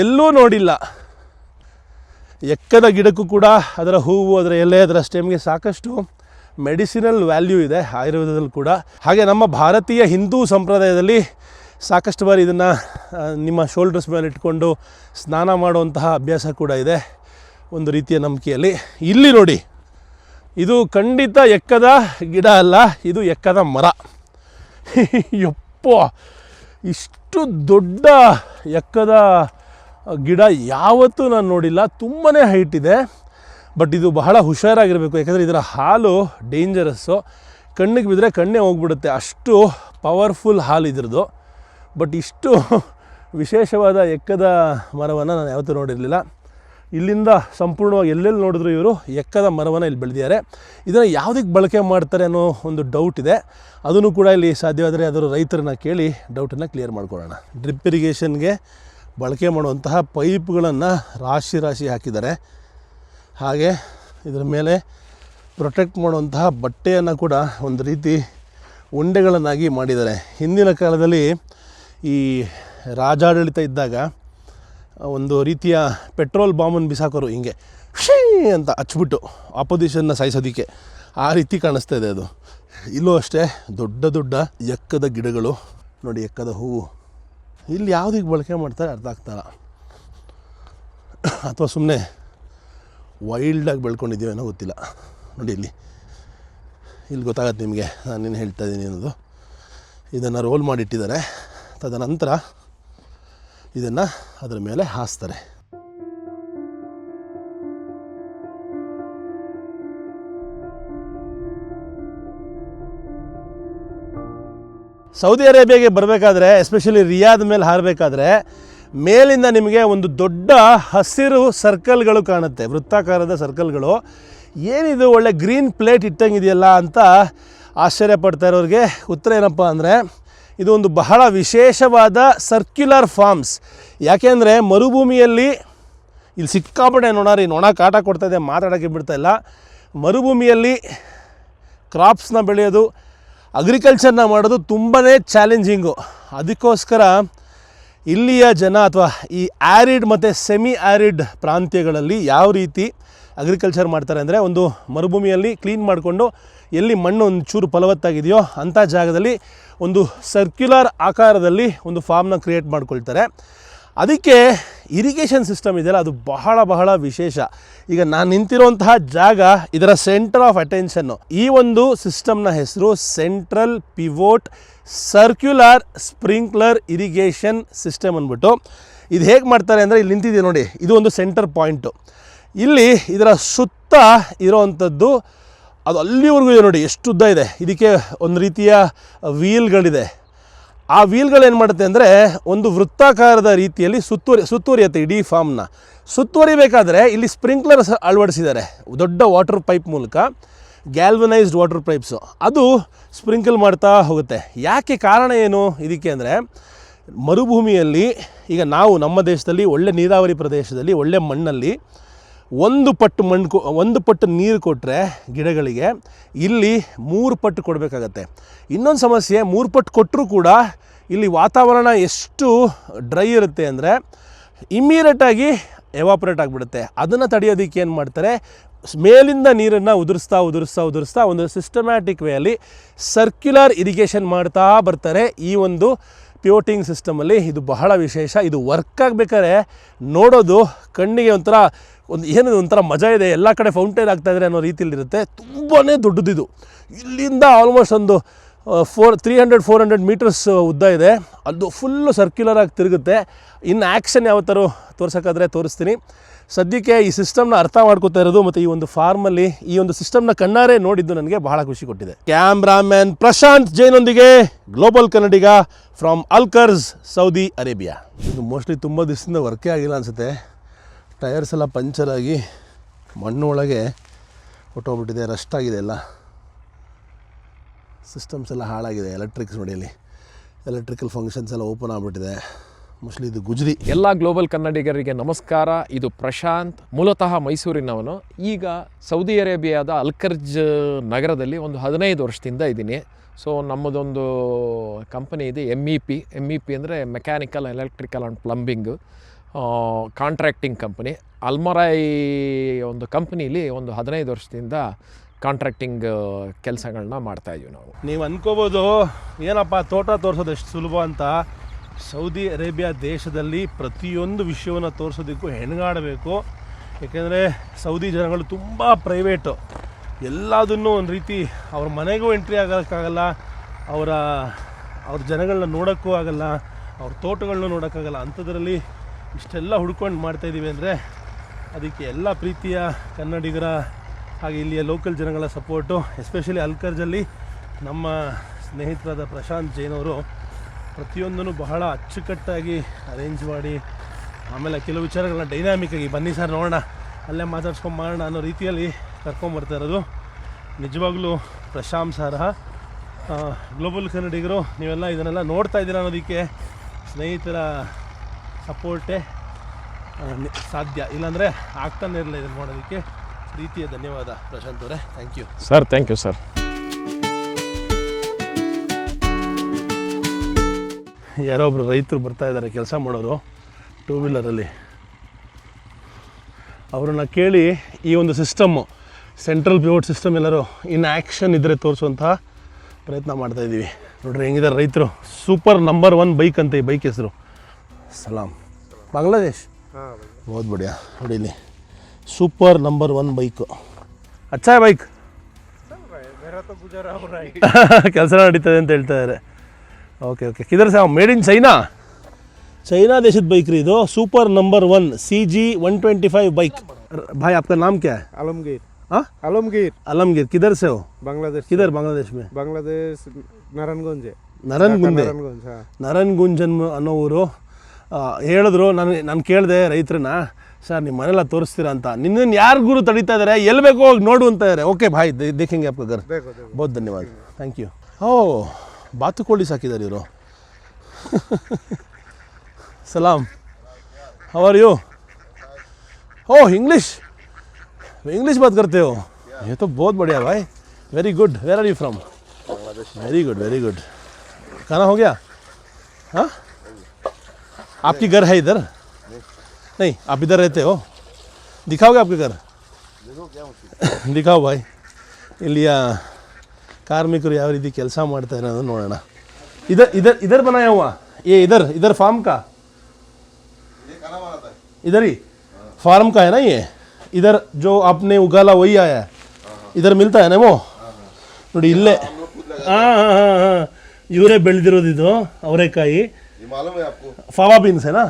ಎಲ್ಲೂ ನೋಡಿಲ್ಲ. ಎಕ್ಕದ ಗಿಡಕ್ಕೂ ಕೂಡ ಅದರ ಹೂವು, ಅದರ ಎಲೆ, ಅದರ ಸ್ಟೆಮ್ಗೆ ಸಾಕಷ್ಟು ಮೆಡಿಸಿನಲ್ ವ್ಯಾಲ್ಯೂ ಇದೆ ಆಯುರ್ವೇದದಲ್ಲಿ ಕೂಡ. ಹಾಗೆ ನಮ್ಮ ಭಾರತೀಯ ಹಿಂದೂ ಸಂಪ್ರದಾಯದಲ್ಲಿ ಸಾಕಷ್ಟು ಬಾರಿ ಇದನ್ನು ನಿಮ್ಮ ಶೋಲ್ಡರ್ಸ್ ಮೇಲೆ ಇಟ್ಕೊಂಡು ಸ್ನಾನ ಮಾಡುವಂತಹ ಅಭ್ಯಾಸ ಕೂಡ ಇದೆ, ಒಂದು ರೀತಿಯ ನಂಬಿಕೆಯಲ್ಲಿ. ಇಲ್ಲಿ ನೋಡಿ, ಇದು ಖಂಡಿತ ಎಕ್ಕದ ಗಿಡ ಅಲ್ಲ, ಇದು ಎಕ್ಕದ ಮರ. ಯಪ್ಪ, ಇಷ್ಟು ದೊಡ್ಡ ಎಕ್ಕದ ಗಿಡ ಯಾವತ್ತೂ ನಾನು ನೋಡಿಲ್ಲ. ತುಂಬಾ ಹೈಟ್ ಇದೆ, ಬಟ್ ಇದು ಬಹಳ ಹುಷಾರಾಗಿರಬೇಕು, ಯಾಕಂದರೆ ಇದರ ಹಾಲು ಡೇಂಜರಸ್ಸು. ಕಣ್ಣಿಗೆ ಬಿದ್ದರೆ ಕಣ್ಣೇ ಹೋಗ್ಬಿಡುತ್ತೆ, ಅಷ್ಟು ಪವರ್ಫುಲ್ ಹಾಲು ಇದ್ರದ್ದು. ಬಟ್ ಇಷ್ಟು ವಿಶೇಷವಾದ ಎಕ್ಕದ ಮರವನ್ನು ನಾನು ಯಾವತ್ತೂ ನೋಡಿರಲಿಲ್ಲ. ಇಲ್ಲಿಂದ ಸಂಪೂರ್ಣವಾಗಿ ಎಲ್ಲೆಲ್ಲಿ ನೋಡಿದ್ರು ಇವರು ಎಕ್ಕದ ಮರವನ್ನು ಇಲ್ಲಿ ಬೆಳೆದಿದ್ದಾರೆ. ಇದನ್ನು ಯಾವುದಕ್ಕೆ ಬಳಕೆ ಮಾಡ್ತಾರೆ ಅನ್ನೋ ಒಂದು ಡೌಟ್ ಇದೆ, ಅದನ್ನು ಕೂಡ ಇಲ್ಲಿ ಸಾಧ್ಯವಾದರೆ ಅದರ ರೈತರನ್ನ ಕೇಳಿ ಡೌಟನ್ನು ಕ್ಲಿಯರ್ ಮಾಡ್ಕೊಳ್ಳೋಣ. ಡ್ರಿಪ್ ಇರಿಗೇಷನ್ಗೆ ಬಳಕೆ ಮಾಡುವಂತಹ ಪೈಪ್ಗಳನ್ನು ರಾಶಿ ರಾಶಿ ಹಾಕಿದ್ದಾರೆ. ಹಾಗೆ ಇದರ ಮೇಲೆ ಪ್ರೊಟೆಕ್ಟ್ ಮಾಡುವಂತಹ ಬಟ್ಟೆಯನ್ನು ಕೂಡ ಒಂದು ರೀತಿ ಉಂಡೆಗಳನ್ನಾಗಿ ಮಾಡಿದ್ದಾರೆ. ಹಿಂದಿನ ಕಾಲದಲ್ಲಿ ಈ ರಾಜಾಡಳಿತ ಇದ್ದಾಗ ಒಂದು ರೀತಿಯ ಪೆಟ್ರೋಲ್ ಬಾಂಬನ್ನು ಬಿಸಾಕೋರು, ಹಿಂಗೆ ಶೀ ಅಂತ ಹಚ್ಬಿಟ್ಟು ಆಪೋಸಿಷನ್ನ ಸಾಯಿಸೋದಕ್ಕೆ, ಆ ರೀತಿ ಕಾಣಿಸ್ತಾ ಇದೆ ಅದು. ಇಲ್ಲೂ ಅಷ್ಟೇ ದೊಡ್ಡ ದೊಡ್ಡ ಎಕ್ಕದ ಗಿಡಗಳು ನೋಡಿ, ಎಕ್ಕದ ಹೂವು. ಇಲ್ಲಿ ಯಾವುದಕ್ಕೆ ಬಳಕೆ ಮಾಡ್ತಾರೆ ಅರ್ಥ ಆಗ್ತಾಯಿಲ್ಲ, ಅಥವಾ ಸುಮ್ಮನೆ ವೈಲ್ಡಾಗಿ ಬೆಳ್ಕೊಂಡಿದ್ದೀವಿ ಏನೋ ಗೊತ್ತಿಲ್ಲ. ನೋಡಿ, ಇಲ್ಲಿ ಗೊತ್ತಾಗತ್ತೆ ನಿಮಗೆ ನಾನೇನು ಹೇಳ್ತಾ ಇದ್ದೀನಿ ಅನ್ನೋದು. ಇದನ್ನು ರೋಲ್ ಮಾಡಿಟ್ಟಿದ್ದಾರೆ, ತದನಂತರ ಇದನ್ನು ಅದರ ಮೇಲೆ ಹಾಸ್ತಾರೆ. ಸೌದಿ ಅರೇಬಿಯಾಗೆ ಬರಬೇಕಾದ್ರೆ, ಎಸ್ಪೆಷಲಿ ರಿಯಾದ್ ಮೇಲೆ ಹಾರಬೇಕಾದ್ರೆ, ಮೇಲಿಂದ ನಿಮಗೆ ಒಂದು ದೊಡ್ಡ ಹಸಿರು ಸರ್ಕಲ್ಗಳು ಕಾಣುತ್ತೆ, ವೃತ್ತಾಕಾರದ ಸರ್ಕಲ್ಗಳು. ಏನಿದು ಒಳ್ಳೆ ಗ್ರೀನ್ ಪ್ಲೇಟ್ ಇಟ್ಟಂಗಿದೆಯಲ್ಲ ಅಂತ ಆಶ್ಚರ್ಯ ಪಡ್ತಾ ಇರೋರಿಗೆ ಉತ್ತರ ಏನಪ್ಪ ಅಂದರೆ, ಇದು ಒಂದು ಬಹಳ ವಿಶೇಷವಾದ ಸರ್ಕ್ಯುಲರ್ ಫಾರ್ಮ್ಸ್. ಯಾಕೆಂದರೆ ಮರುಭೂಮಿಯಲ್ಲಿ ಇಲ್ಲಿ ಸಿಕ್ಕಾಪಟ್ಟೆ ನೊಣ ಕಾಟ ಕೊಡ್ತಾಯಿದೆ, ಮಾತಾಡೋಕ್ಕೆ ಬಿಡ್ತಾಯಿಲ್ಲ. ಮರುಭೂಮಿಯಲ್ಲಿ ಕ್ರಾಪ್ಸ್ನ ಬೆಳೆಯೋದು, ಅಗ್ರಿಕಲ್ಚರ್ನ ಮಾಡೋದು ತುಂಬಾ ಚಾಲೆಂಜಿಂಗು. ಅದಕ್ಕೋಸ್ಕರ ಇಲ್ಲಿಯ ಜನ ಅಥವಾ ಈ ಆ್ಯರಿಡ್ ಮತ್ತು ಸೆಮಿ ಆ್ಯರಿಡ್ ಪ್ರಾಂತ್ಯಗಳಲ್ಲಿ ಯಾವ ರೀತಿ ಅಗ್ರಿಕಲ್ಚರ್ ಮಾಡ್ತಾರೆ ಅಂದರೆ, ಒಂದು ಮರುಭೂಮಿಯಲ್ಲಿ ಕ್ಲೀನ್ ಮಾಡಿಕೊಂಡು ಎಲ್ಲಿ ಮಣ್ಣು ಒಂದು ಚೂರು ಫಲವತ್ತಾಗಿದೆಯೋ ಅಂಥ ಜಾಗದಲ್ಲಿ ಒಂದು ಸರ್ಕ್ಯುಲರ್ ಆಕಾರದಲ್ಲಿ ಒಂದು ಫಾರ್ಮ್ನ ಕ್ರಿಯೇಟ್ ಮಾಡ್ಕೊಳ್ತಾರೆ. ಅದಕ್ಕೆ ಇರಿಗೇಷನ್ ಸಿಸ್ಟಮ್ ಇದೆಯಲ್ಲ, ಅದು ಬಹಳ ಬಹಳ ವಿಶೇಷ. ಈಗ ನಾನು ನಿಂತಿರುವಂತಹ ಜಾಗ ಇದರ ಸೆಂಟರ್ ಆಫ್ ಅಟೆನ್ಷನ್ನು. ಈ ಒಂದು ಸಿಸ್ಟಮ್ನ ಹೆಸರು central pivot circular sprinkler irrigation system ಅಂದ್ಬಿಟ್ಟು. ಇದು ಹೇಗೆ ಮಾಡ್ತಾರೆ ಅಂದರೆ, ಇಲ್ಲಿ ನಿಂತಿದೆ ನೋಡಿ, ಇದು ಒಂದು ಸೆಂಟರ್ ಪಾಯಿಂಟು. ಇಲ್ಲಿ ಇದರ ಸುತ್ತ ಇರೋವಂಥದ್ದು ಅದು ಅಲ್ಲಿವರೆಗೂ ಇದೆ ನೋಡಿ, ಎಷ್ಟು ಉದ್ದ ಇದೆ. ಇದಕ್ಕೆ ಒಂದು ರೀತಿಯ ವೀಲ್ಗಳಿದೆ. ಆ ವೀಲ್ಗಳೇನು ಮಾಡುತ್ತೆ ಅಂದರೆ ಒಂದು ವೃತ್ತಾಕಾರದ ರೀತಿಯಲ್ಲಿ ಸುತ್ತುವರಿಯುತ್ತೆ ಇಡೀ ಫಾರ್ಮ್ನ. ಸುತ್ತುವರಿಬೇಕಾದ್ರೆ ಇಲ್ಲಿ ಸ್ಪ್ರಿಂಕ್ಲರ್ಸ್ ಅಳವಡಿಸಿದ್ದಾರೆ, ದೊಡ್ಡ ವಾಟರ್ ಪೈಪ್ ಮೂಲಕ, ಗ್ಯಾಲ್ವನೈಸ್ಡ್ ವಾಟರ್ ಪೈಪ್ಸು. ಅದು ಸ್ಪ್ರಿಂಕಲ್ ಮಾಡ್ತಾ ಹೋಗುತ್ತೆ. ಯಾಕೆ, ಕಾರಣ ಏನು ಇದಕ್ಕೆ ಅಂದರೆ, ಮರುಭೂಮಿಯಲ್ಲಿ ಈಗ ನಾವು ನಮ್ಮ ದೇಶದಲ್ಲಿ ಒಳ್ಳೆ ನೀರಾವರಿ ಪ್ರದೇಶದಲ್ಲಿ ಒಳ್ಳೆ ಮಣ್ಣಲ್ಲಿ ಒಂದು ಪಟ್ಟು ನೀರು ಕೊಟ್ಟರೆ ಗಿಡಗಳಿಗೆ, ಇಲ್ಲಿ 3 ಪಟ್ಟು ಕೊಡಬೇಕಾಗತ್ತೆ. ಇನ್ನೊಂದು ಸಮಸ್ಯೆ, 3 ಪಟ್ಟು ಕೊಟ್ಟರೂ ಕೂಡ ಇಲ್ಲಿ ವಾತಾವರಣ ಎಷ್ಟು ಡ್ರೈ ಇರುತ್ತೆ ಅಂದರೆ ಇಮ್ಮಿಡಿಯೇಟಾಗಿ ಎವಾಪ್ರೇಟ್ ಆಗಿಬಿಡುತ್ತೆ. ಅದನ್ನು ತಡೆಯೋದಕ್ಕೆ ಏನು ಮಾಡ್ತಾರೆ, ಮೇಲಿಂದ ನೀರನ್ನು ಉದುರಿಸ್ತಾ ಒಂದು ಸಿಸ್ಟಮ್ಯಾಟಿಕ್ ವೇಯಲ್ಲಿ ಸರ್ಕ್ಯುಲರ್ ಇರಿಗೇಷನ್ ಮಾಡ್ತಾ ಬರ್ತಾರೆ. ಈ ಒಂದು ಪಿವೋಟಿಂಗ್ ಸಿಸ್ಟಮಲ್ಲಿ ಇದು ಬಹಳ ವಿಶೇಷ. ಇದು ವರ್ಕ್ ಆಗಬೇಕಾದ್ರೆ ನೋಡೋದು ಕಣ್ಣಿಗೆ ಒಂಥರ ಮಜಾ ಇದೆ. ಎಲ್ಲ ಕಡೆ ಫೌಂಟೇನ್ ಆಗ್ತಾಯಿದ್ರೆ ಅನ್ನೋ ರೀತಿಯಲ್ಲಿರುತ್ತೆ. ತುಂಬಾ ದೊಡ್ಡದಿದು. ಇಲ್ಲಿಂದ ಆಲ್ಮೋಸ್ಟ್ ಒಂದು 300-400 ಮೀಟರ್ಸ್ ಉದ್ದ ಇದೆ. ಅದು ಫುಲ್ಲು ಸರ್ಕ್ಯುಲರ್ ಆಗಿ ತಿರುಗುತ್ತೆ. ಇನ್ನು ಆ್ಯಕ್ಷನ್ ಯಾವತ್ತಾರು ತೋರ್ಸೋಕ್ಕಾದರೆ ತೋರಿಸ್ತೀನಿ. ಸದ್ಯಕ್ಕೆ ಈ ಸಿಸ್ಟಮ್ನ ಅರ್ಥ ಮಾಡ್ಕೋತಾ ಇರೋದು ಮತ್ತು ಈ ಒಂದು ಫಾರ್ಮಲ್ಲಿ ಈ ಒಂದು ಸಿಸ್ಟಮ್ನ ಕಣ್ಣಾರೆ ನೋಡಿದ್ದು ನನಗೆ ಬಹಳ ಖುಷಿ ಕೊಟ್ಟಿದೆ. ಕ್ಯಾಮ್ರಾಮ್ಯಾನ್ ಪ್ರಶಾಂತ್ ಜೈನೊಂದಿಗೆ global Kannadiga from Al Kharj, Saudi Arabia. ಇದು ಮೋಸ್ಟ್ಲಿ ತುಂಬ ದಿವಸದಿಂದ ವರ್ಕೇ ಆಗಿಲ್ಲ ಅನಿಸುತ್ತೆ. ಟೈರ್ಸ್ ಎಲ್ಲ ಪಂಚರ್ ಆಗಿ ಮಣ್ಣು ಒಳಗೆ ಹೊಟ್ಟೋಗ್ಬಿಟ್ಟಿದೆ, ರಸ್ಟ್ ಆಗಿದೆ ಎಲ್ಲ. ಸಿಸ್ಟಮ್ಸ್ ಎಲ್ಲ ಹಾಳಾಗಿದೆ. ಎಲೆಕ್ಟ್ರಿಕ್ಸ್ ನೋಡಿ, ಅಲ್ಲಿ ಎಲೆಕ್ಟ್ರಿಕಲ್ ಫಂಕ್ಷನ್ಸ್ ಎಲ್ಲ ಓಪನ್ ಆಗಿಬಿಟ್ಟಿದೆ. ಮೋಸ್ಟ್ಲಿ ಇದು ಗುಜ್ರಿ. ಎಲ್ಲ ಗ್ಲೋಬಲ್ ಕನ್ನಡಿಗರಿಗೆ ನಮಸ್ಕಾರ. ಇದು ಪ್ರಶಾಂತ್, ಮೂಲತಃ ಮೈಸೂರಿನವನು. ಈಗ ಸೌದಿ ಅರೇಬಿಯಾದ ಅಲ್ಕರ್ಜ್ ನಗರದಲ್ಲಿ ಒಂದು 15 ವರ್ಷದಿಂದ ಇದ್ದೀನಿ. ಸೊ ನಮ್ಮದೊಂದು ಕಂಪನಿ ಇದೆ, MEP ಅಂದರೆ mechanical, electrical and plumbing contracting company. Almarai ಒಂದು ಕಂಪ್ನೀಲಿ ಒಂದು 15 ವರ್ಷದಿಂದ ಕಾಂಟ್ರಾಕ್ಟಿಂಗ್ ಕೆಲಸಗಳನ್ನ ಮಾಡ್ತಾಯಿದ್ದೀವಿ ನಾವು. ನೀವು ಅಂದ್ಕೋಬೋದು ಏನಪ್ಪ ತೋಟ ತೋರಿಸೋದು ಎಷ್ಟು ಸುಲಭ ಅಂತ. ಸೌದಿ ಅರೇಬಿಯಾ ದೇಶದಲ್ಲಿ ಪ್ರತಿಯೊಂದು ವಿಷಯವನ್ನು ತೋರಿಸೋದಕ್ಕೂ ಹೆಣ್ಗಾಡಬೇಕು. ಏಕೆಂದರೆ ಸೌದಿ ಜನಗಳು ತುಂಬ ಪ್ರೈವೇಟು. ಎಲ್ಲದನ್ನೂ ಒಂದು ರೀತಿ ಅವ್ರ ಮನೆಗೂ ಎಂಟ್ರಿ ಆಗೋಕ್ಕಾಗಲ್ಲ, ಅವ್ರ ಜನಗಳನ್ನ ನೋಡೋಕ್ಕೂ ಆಗಲ್ಲ, ಅವ್ರ ತೋಟಗಳನ್ನೂ ನೋಡೋಕ್ಕಾಗಲ್ಲ. ಅಂಥದ್ರಲ್ಲಿ ಇಷ್ಟೆಲ್ಲ ಹುಡ್ಕೊಂಡು ಮಾಡ್ತಾಯಿದ್ದೀವಿ ಅಂದರೆ ಅದಕ್ಕೆ ಎಲ್ಲ ಪ್ರೀತಿಯ ಕನ್ನಡಿಗರ ಹಾಗೆ ಇಲ್ಲಿಯ ಲೋಕಲ್ ಜನಗಳ ಸಪೋರ್ಟು. ಎಸ್ಪೆಷಲಿ ಅಲ್ಕರ್ಜಲ್ಲಿ ನಮ್ಮ ಸ್ನೇಹಿತರಾದ ಪ್ರಶಾಂತ್ ಜೈನವರು ಪ್ರತಿಯೊಂದನ್ನು ಬಹಳ ಅಚ್ಚುಕಟ್ಟಾಗಿ ಅರೇಂಜ್ ಮಾಡಿ, ಆಮೇಲೆ ಕೆಲವು ವಿಚಾರಗಳನ್ನ ಡೈನಾಮಿಕ್ಕಾಗಿ ಬನ್ನಿ ಸರ್ ನೋಡೋಣ, ಅಲ್ಲೇ ಮಾತಾಡ್ಸ್ಕೊಂಡು ಮಾಡೋಣ ಅನ್ನೋ ರೀತಿಯಲ್ಲಿ ಕರ್ಕೊಂಬರ್ತಾ ಇರೋದು. ನಿಜವಾಗ್ಲೂ ಪ್ರಶಂಸಾರ್ಹ. ಗ್ಲೋಬಲ್ ಕನ್ನಡಿಗರು ನೀವೆಲ್ಲ ಇದನ್ನೆಲ್ಲ ನೋಡ್ತಾ ಇದ್ದೀರ ಅನ್ನೋದಕ್ಕೆ ಸ್ನೇಹಿತರ ಸಪೋರ್ಟೇ ಸಾಧ್ಯ. ಇಲ್ಲಾಂದರೆ ಆಗ್ತಾನೆ ಇರಲಿಲ್ಲ ಇದನ್ನು ಮಾಡೋದಕ್ಕೆ. ರೀತಿಯ ಧನ್ಯವಾದ ಪ್ರಶಾಂತ್ ಅವರೇ. Thank you sir. Thank you sir. ಯಾರೋ ಒಬ್ಬರು ರೈತರು ಬರ್ತಾ ಇದ್ದಾರೆ, ಕೆಲಸ ಮಾಡೋರು 2 ವೀಲರಲ್ಲಿ. ಅವ್ರನ್ನ ಕೇಳಿ ಈ ಒಂದು ಸಿಸ್ಟಮ್ಮು, ಸೆಂಟ್ರಲ್ ಪಿವೋಟ್ ಸಿಸ್ಟಮ್ ಎಲ್ಲರೂ ಇನ್ ಆ್ಯಕ್ಷನ್ ಇದ್ದರೆ ತೋರಿಸುವಂತಹ ಪ್ರಯತ್ನ ಮಾಡ್ತಾಯಿದ್ದೀವಿ. ನೋಡ್ರಿ ಹೆಂಗಿದ್ದಾರೆ ರೈತರು. ಸೂಪರ್ ನಂಬರ್ 1 ಬೈಕ್ ಅಂತ ಈ ಬೈಕ್ ಹೆಸರು. ಸಲಾಮ್, ಬಾಂಗ್ಲಾದೇಶ್. ಬಹುತ್ ಬಡಿಯಾ. ನೋಡಿ ಇಲ್ಲಿ ಸೂಪರ್ ನಂಬರ್ 1 ಬೈಕು. ಅಚ್ಚಾ ಬೈಕ್. ಕೆಲಸ ನಡೀತದೆ ಅಂತ ಹೇಳ್ತಾ ಇದ್ದಾರೆ. ಓಕೆ. ಕಿಧರ್ ಸರ್? ಮೇಡ್ ಇನ್ ಚೈನಾ ದೇಶದ ಬೈಕ್ ರೀ ಇದು. Super number 1 CG 125 bike. भाई आपका नाम क्या है? आलमगीर. हाँ, आलमगीर. किधर से हो? बांग्लादेश. किधर बांग्लादेश में? बांग्लादेश नारायणगंज. ನರನ್ಗುಂಜ್ ಅನ್ನೋ ಊರು. ಹೇಳಿದ್ರು, ನಾನು ಕೇಳಿದೆ ರೈತರನ್ನ, ಸರ್ ನಿಮ್ಮ ಮನೆಲ್ಲ ತೋರಿಸ್ತೀರಾ ಅಂತ. ನಿನ್ನನ್ನು ಯಾರು ಗುರು ತಡೀತಾ ಇದ್ದಾರೆ, ಎಲ್ಲಿ ಬೇಕೋ ಹೋಗಿ ನೋಡು ಅಂತ ಇದ್ದಾರೆ. ಓಕೆ ಭಾಯ್, ದೇಖೆಂಗೆ आपका घर. बहुत धन्यवाद. Thank you. ಬಾತುಕೋಳಿ ಸಾಕಿದ್ದಾರೆ ಇವರು. ಸಲಾಮ್, how are you? Oh English बात करते हो? ये तो बहुत बढ़िया भाई, very good. Where are you from? Very good. खाना हो गया? हाँ, आपकी घर है इधर? नहीं, आप इधर रहते हो? दिखाओगे आपके घर? दिखाओ भाई. इलिया ಕಾರ್ಮಿಕರು ಯಾವ ರೀತಿ ಕೆಲಸ ಮಾಡ್ತಾರೆ ಅನ್ನೋದು ನೋಡೋಣ. इधर बनाया हुआ ये इधर फार्म का, इधर ही फार्म का है ना ये. इधर जो आपने उगाला वही आया है, इधर मिलता है ना वो. ನೋಡಿ ಇಲ್ಲೇ ಹಾಂ ಇವರೇ ಬೆಳೆದಿರೋದು ಇದು ಅವರೆಕಾಯಿ. ಫಾವಾ ಬೀನ್ಸ್ है ना?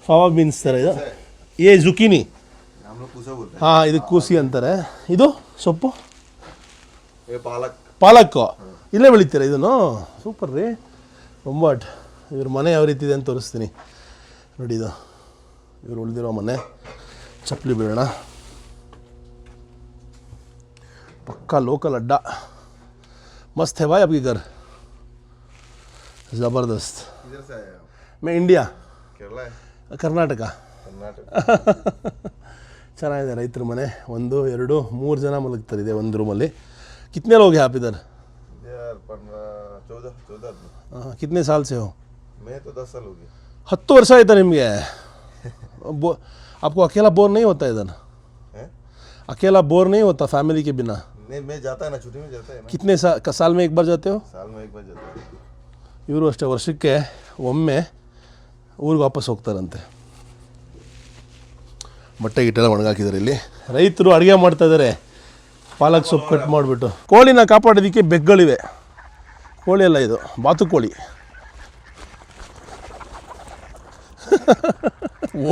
ಫಾವಾ ಬೀನ್ಸ್ ಥರ ಇದು. ये ಜುಕೀನಿ. ಹಾಂ, ಇದು ಕೂಸಿ ಅಂತಾರೆ. ಇದು ಸೊಪ್ಪು ये पालक ಪಾಲಕ್ಕು ಇಲ್ಲೇ ಬೆಳಿತೀರಾ ಇದನ್ನು? ಸೂಪರ್ ರೀ. ಬೊಂಬಾಟ್ ಇವ್ರ ಮನೆ ಯಾವ ರೀತಿ ಇದೆ ಅಂತ ತೋರಿಸ್ತೀನಿ ನೋಡಿ. ಇದು ಇವ್ರು ಉಳಿದಿರೋ ಮನೆ. ಚಪ್ಪಲಿ ಬೀಳೋಣ. पक्का लोकल अड्डा मस्त है भाई आपकी घर ज़बरदस्त। इधर से आया मैं इंडिया केरला है ಕರ್ನಾಟಕ कर्नाटक ಚೆನ್ನಾಗಿದೆ ರೈತರ ಮನೆ. 1 2 3 ಜನ ಮಲಗ್ತಾರೆ ಇದೆ ಒಂದು ರೂಮಲ್ಲಿ. कितने लोग हैं आप इधर? यार 14 कितने साल से हो? मैं तो 10 साल हो गया 10 ವರ್ಷ ಆಯ್ತಾ ನಿಮಗೆ? आपको अकेला बोर नहीं होता इधर? हैं? अकेला बोर नहीं होता फैमिली के बिना? नहीं मैं जाता है ना छुट्टी में जाता है ना कितने साल में एक बार जाते हो? साल में एक बार जाता है ಇವರು ಅಷ್ಟೇ ವರ್ಷಕ್ಕೆ ಒಮ್ಮೆ ಊರಿಗೆ ವಾಪಸ್ ಹೋಗ್ತಾರಂತೆ. ಬಟ್ಟೆ ಗಿಟ್ಟೆಲ್ಲ ಒಣಗಾಕಿದ್ದಾರೆ ಇಲ್ಲಿ. ರೈತರು ಅಡುಗೆ ಮಾಡ್ತಾ ಇದ್ದಾರೆ ಪಾಲಕ್ ಸೊಪ್ಪು ಕಟ್ ಮಾಡಿಬಿಟ್ಟು. ಕೋಳಿನ ಕಾಪಾಡೋದಕ್ಕೆ ಬೆಕ್ಕುಗಳಿವೆ. ಕೋಳಿ ಅಲ್ಲ ಇದು, ಬಾತುಕೋಳಿ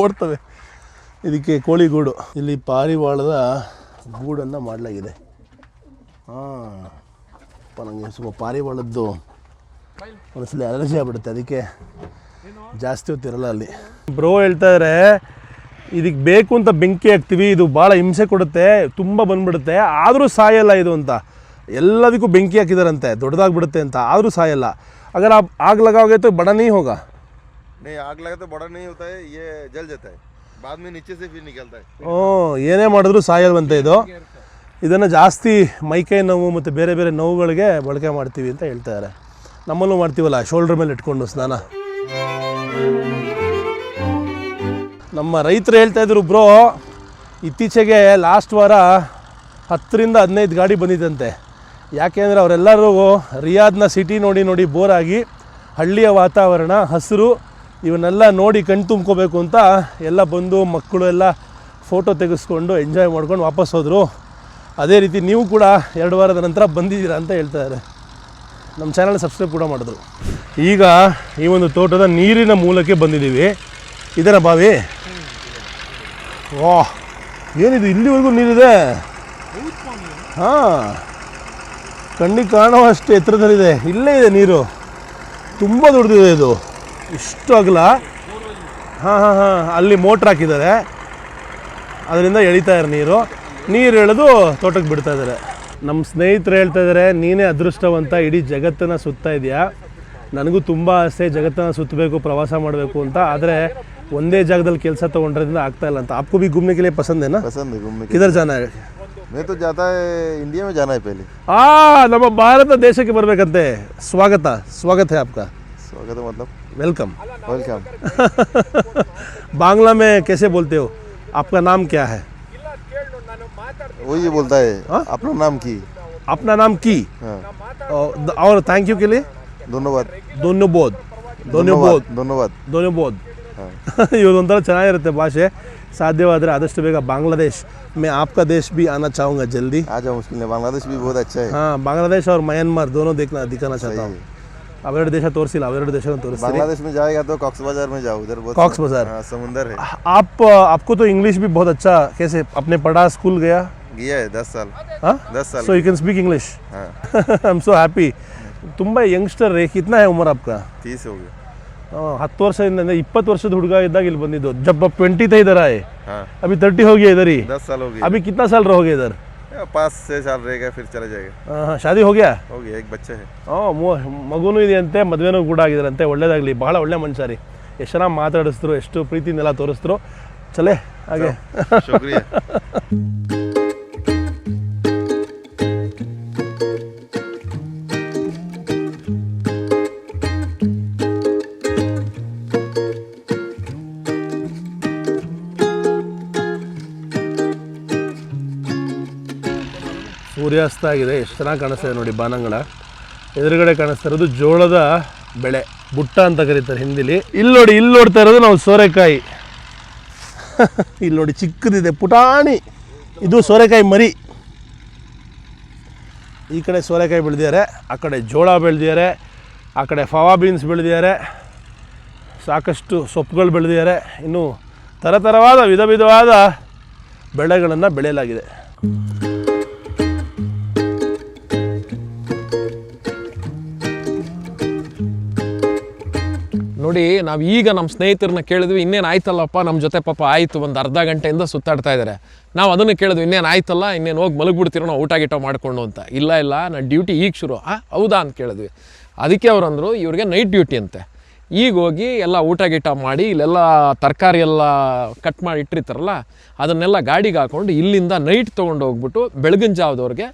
ಓಡ್ತವೆ. ಇದಕ್ಕೆ ಕೋಳಿ ಗೂಡು. ಇಲ್ಲಿ ಪಾರಿವಾಳದ ಗೂಡನ್ನು ಮಾಡಲಾಗಿದೆ. ಹಾಂ ನನಗೆ ಸ್ವಲ್ಪ ಪಾರಿವಾಳದ್ದು ಒಂದ್ಸಲ ಅಲರ್ಜಿ ಆಗ್ಬಿಡುತ್ತೆ, ಅದಕ್ಕೆ ಜಾಸ್ತಿ ಹೊತ್ತಿರಲ್ಲ ಅಲ್ಲಿ. ಬ್ರೋ ಹೇಳ್ತಾ ಇದ್ದಾರೆ ಇದಕ್ಕೆ ಬೇಕು ಅಂತ ಬೆಂಕಿ ಹಾಕ್ತೀವಿ, ಇದು ಭಾಳ ಹಿಂಸೆ ಕೊಡುತ್ತೆ, ತುಂಬ ಬಂದ್ಬಿಡುತ್ತೆ, ಆದರೂ ಸಾಯಲ್ಲ ಇದು ಅಂತ. ಎಲ್ಲದಕ್ಕೂ ಬೆಂಕಿ ಹಾಕಿದಾರಂತೆ, ದೊಡ್ಡದಾಗ್ಬಿಡುತ್ತೆ ಅಂತ, ಆದರೂ ಸಾಯಲ್ಲ. अगर आप आग लगाओगे तो बड़ा नहीं होगा? नहीं आग लगा तो बड़ा नहीं होता है, ये जल जाता है बाद में नीचे से फिर निकलता है. ಏನೇ ಮಾಡಿದ್ರು ಸಾಯಲ್ವಂತೆ ಇದು. ಇದನ್ನು ಜಾಸ್ತಿ ಮೈಕೈ ನೋವು ಮತ್ತು ಬೇರೆ ಬೇರೆ ನೋವುಗಳಿಗೆ ಬಳಕೆ ಮಾಡ್ತೀವಿ ಅಂತ ಹೇಳ್ತಾರೆ. ನಮ್ಮಲ್ಲೂ ಮಾಡ್ತೀವಲ್ಲ ಶೋಲ್ಡ್ರ್ ಮೇಲೆ ಇಟ್ಕೊಂಡು ಸ್ನಾನ. ನಮ್ಮ ರೈತರು ಹೇಳ್ತಾ ಇದ್ರು ಬ್ರೋ, ಇತ್ತೀಚೆಗೆ ಲಾಸ್ಟ್ ವಾರ 10ರಿಂದ 15 ಗಾಡಿ ಬಂದಿದ್ದಂತೆ. ಯಾಕೆಂದರೆ ಅವರೆಲ್ಲರೂ ರಿಯಾದ್ನ ಸಿಟಿ ನೋಡಿ ನೋಡಿ ಬೋರಾಗಿ ಹಳ್ಳಿಯ ವಾತಾವರಣ, ಹಸಿರು ಇವನ್ನೆಲ್ಲ ನೋಡಿ ಕಣ್ ತುಂಬ್ಕೋಬೇಕು ಅಂತ ಎಲ್ಲ ಬಂದು ಮಕ್ಕಳು ಎಲ್ಲ ಫೋಟೋ ತೆಗೆಸ್ಕೊಂಡು ಎಂಜಾಯ್ ಮಾಡ್ಕೊಂಡು ವಾಪಸ್ ಹೋದರು. ಅದೇ ರೀತಿ ನೀವು ಕೂಡ 2 ವಾರದ ನಂತರ ಬಂದಿದ್ದೀರಾ ಅಂತ ಹೇಳ್ತಾರೆ. ನಮ್ಮ ಚಾನಲ್ ಸಬ್ಸ್ಕ್ರೈಬ್ ಕೂಡ ಮಾಡಿದ್ರು. ಈಗ ಈ ಒಂದು ತೋಟದ ನೀರಿನ ಮೂಲಕ್ಕೆ ಬಂದಿದ್ದೀವಿ. ಇದರ ಬಾವಿ. ವಾಹ್, ಏನಿದು ಇಲ್ಲಿವರೆಗೂ ನೀರಿದೆ? ಹಾಂ, ಕಣ್ಣಿಗೆ ಕಾಣುವಷ್ಟು ಎತ್ತರದಲ್ಲಿದೆ. ಇಲ್ಲೇ ಇದೆ ನೀರು, ತುಂಬ ದೊಡ್ಡದಿದೆ ಇದು, ಇಷ್ಟು ಅಗಲ. ಹಾಂ ಹಾಂ ಹಾಂ, ಅಲ್ಲಿ ಮೋಟ್ರ್ ಹಾಕಿದ್ದಾರೆ, ಅದರಿಂದ ಎಳಿತಾರೆ ನೀರು ಎಳೆದು ತೋಟಕ್ಕೆ ಬಿಡ್ತಾ ಇದ್ದಾರೆ. ನಮ್ಮ ಸ್ನೇಹಿತರು ಹೇಳ್ತಾ ಇದ್ದಾರೆ ನೀನೇ ಅದೃಷ್ಟವಂತ, ಇಡೀ ಜಗತ್ತನ್ನು ಸುತ್ತಾ ಇದೆಯಾ. ನನಗೂ ತುಂಬ ಆಸೆ ಜಗತ್ತನ್ನು ಸುತ್ತಬೇಕು, ಪ್ರವಾಸ ಮಾಡಬೇಕು ಅಂತ, ಆದರೆ ಒಂದೇ ಜಾಗದಲ್ಲಿ ಕೆಲಸ ತೊಗೊಂಡ್ರಿಂದ ಆಗ್ತಾ ಇಲ್ಲ ಅಂತ. आपको भी घूमने के लिए पसंद है ना? पसंद है घूमने के किधर जाना है? मैं तो जाता है इंडिया में जाना है पहले. ನಮ್ಮ ಭಾರತ ದೇಶಕ್ಕೆ ಬರಬೇಕಂತೆ. स्वागत है आपका. स्वागत है मतलब वेलकम. बांग्ला में कैसे बोलते हो? आपका नाम क्या है? वही बोलता है अपना नाम की. अपना नाम की. हाँ. और थैंक यू के लिए ಧನ್ಯವಾದ. ಇವರೊಂಥರ ಚೆನ್ನಾಗಿರುತ್ತೆ ಭಾಷೆ. ಸಾಧ್ಯವಾದರೆ ಆದಷ್ಟು ಬೇಗ ಬಾಂಗ್ಲಾದೇಶ್ मैं आपका देश भी आना चाहूँगा जल्दी. आ जाओ, मुश्किल नहीं, बांग्लादेश भी बहुत अच्छा है. हाँ, बांग्लादेश और म्यांमार दोनों दिखाना चाहता हूँ. अवेरड देश तोरिसिಲ್ಲ, अवेरड देश तोरिಸ್ತೀನಿ. बांग्लादेश में जाएगा तो कॉक्स बाजार में जाओ, उधर बहुत कॉक्स बाजार. हाँ, समुंदर है. आपको तो इंग्लिश भी बहुत अच्छा, कैसे आपने पढ़ा, स्कूल गया है 10 साल. हाँ, 10 साल. So you can speak English. हाँ. I am so happy. ತುಂಬ ಯಂಗ್ಸ್ಟರ್ ರೇ. कितना है उम्र आपका? 30 हो गया. 10 ವರ್ಷದಿಂದ 20 ವರ್ಷದ ಹುಡುಗ ಇದ್ದಾಗ ಇಲ್ಲಿ ಬಂದಿದ್ದು. जब 20 थे इधर आए. हाँ. अभी 30 हो गया इधर ही. 10 साल हो गया. अभी कितना साल रहोगे इधर? 5-6 साल रहेगा फिर चला जाएगा. हाँ, शादी हो गया? हो गया, एक बच्चा है. ಮಗುನೂ ಇದೆಯಂತೆ, ಮದುವೆನೂ ಕೂಡ ಆಗಿದಾರಂತೆ. ಒಳ್ಳೇದಾಗಲಿ, ಬಹಳ ಒಳ್ಳೆ ಮನುಷ್ಯ ರೀ. ಎಷ್ಟು ಚೆನ್ನಾಗಿ ಮಾತಾಡಿಸಿದ್ರು, ಎಷ್ಟು ಪ್ರೀತಿನೆಲ್ಲ ತೋರಿಸಿದ್ರು. ಚಲೇ ಹಾಗೆ. ಶುಕ್ರಿಯಾ. ಸೂರ್ಯಾಸ್ತ ಆಗಿದೆ, ಎಷ್ಟು ಚೆನ್ನಾಗಿ ಕಾಣಿಸ್ತಾ ಇದೆ ನೋಡಿ ಬಾನಂಗಳ. ಎದುರುಗಡೆ ಕಾಣಿಸ್ತಾ ಇರೋದು ಜೋಳದ ಬೆಳೆ, ಬುಟ್ಟ ಅಂತ ಕರೀತಾರೆ ಹಿಂದಿಲಿ. ಇಲ್ಲಿ ನೋಡ್ತಾ ಇರೋದು ನಾವು ಸೋರೆಕಾಯಿ. ಇಲ್ಲಿ ನೋಡಿ ಚಿಕ್ಕದಿದೆ, ಪುಟಾಣಿ. ಇದು ಸೋರೆಕಾಯಿ ಮರಿ. ಈ ಕಡೆ ಸೋರೆಕಾಯಿ ಬೆಳೆದಿದ್ದಾರೆ, ಆ ಕಡೆ ಜೋಳ ಬೆಳೆದಿದ್ದಾರೆ, ಆ ಕಡೆ ಫವಾ ಬೀನ್ಸ್ ಬೆಳೆದಿದ್ದಾರೆ, ಸಾಕಷ್ಟು ಸೊಪ್ಪುಗಳು ಬೆಳೆದಿದ್ದಾರೆ. ಇನ್ನು ಥರಥರವಾದ ವಿಧ ವಿಧವಾದ ಬೆಳೆಗಳನ್ನು ಬೆಳೆಯಲಾಗಿದೆ. ನೋಡಿ ನಾವು ಈಗ ನಮ್ಮ ಸ್ನೇಹಿತರನ್ನ ಕೇಳಿದ್ವಿ, ಇನ್ನೇನು ಆಯ್ತಲ್ಲಪ್ಪ ನಮ್ಮ ಜೊತೆ ಪಾಪ ಆಯಿತು ಒಂದು ಅರ್ಧ ಗಂಟೆಯಿಂದ ಸುತ್ತಾಡ್ತಾ ಇದ್ದಾರೆ. ನಾವು ಅದನ್ನು ಕೇಳಿದ್ವಿ, ಇನ್ನೇನು ಆಯ್ತಲ್ಲ, ಇನ್ನೇನು ಹೋಗಿ ಮಲಗಿಬಿಡ್ತೀರೋ ನಾವು ಊಟ ಗೀಟ ಮಾಡಿಕೊಂಡು ಅಂತ. ಇಲ್ಲ ನಾನು ಡ್ಯೂಟಿ ಈಗ ಶುರು. ಹೌದಾ ಅಂತ ಕೇಳಿದ್ವಿ. ಅದಕ್ಕೆ ಅವ್ರು ಅಂದರು ಇವ್ರಿಗೆ ನೈಟ್ ಡ್ಯೂಟಿ ಅಂತೆ. ಈಗ ಹೋಗಿ ಎಲ್ಲ ಊಟ ಗೀಟ ಮಾಡಿ ಇಲ್ಲೆಲ್ಲ ತರಕಾರಿ ಎಲ್ಲ ಕಟ್ ಮಾಡಿ ಇಟ್ಟಿರ್ತಾರಲ್ಲ ಅದನ್ನೆಲ್ಲ ಗಾಡಿಗೆ ಹಾಕ್ಕೊಂಡು ಇಲ್ಲಿಂದ ನೈಟ್ ತೊಗೊಂಡು ಹೋಗ್ಬಿಟ್ಟು ಬೆಳಗಿನ ಜಾವದವ್ರಿಗೆ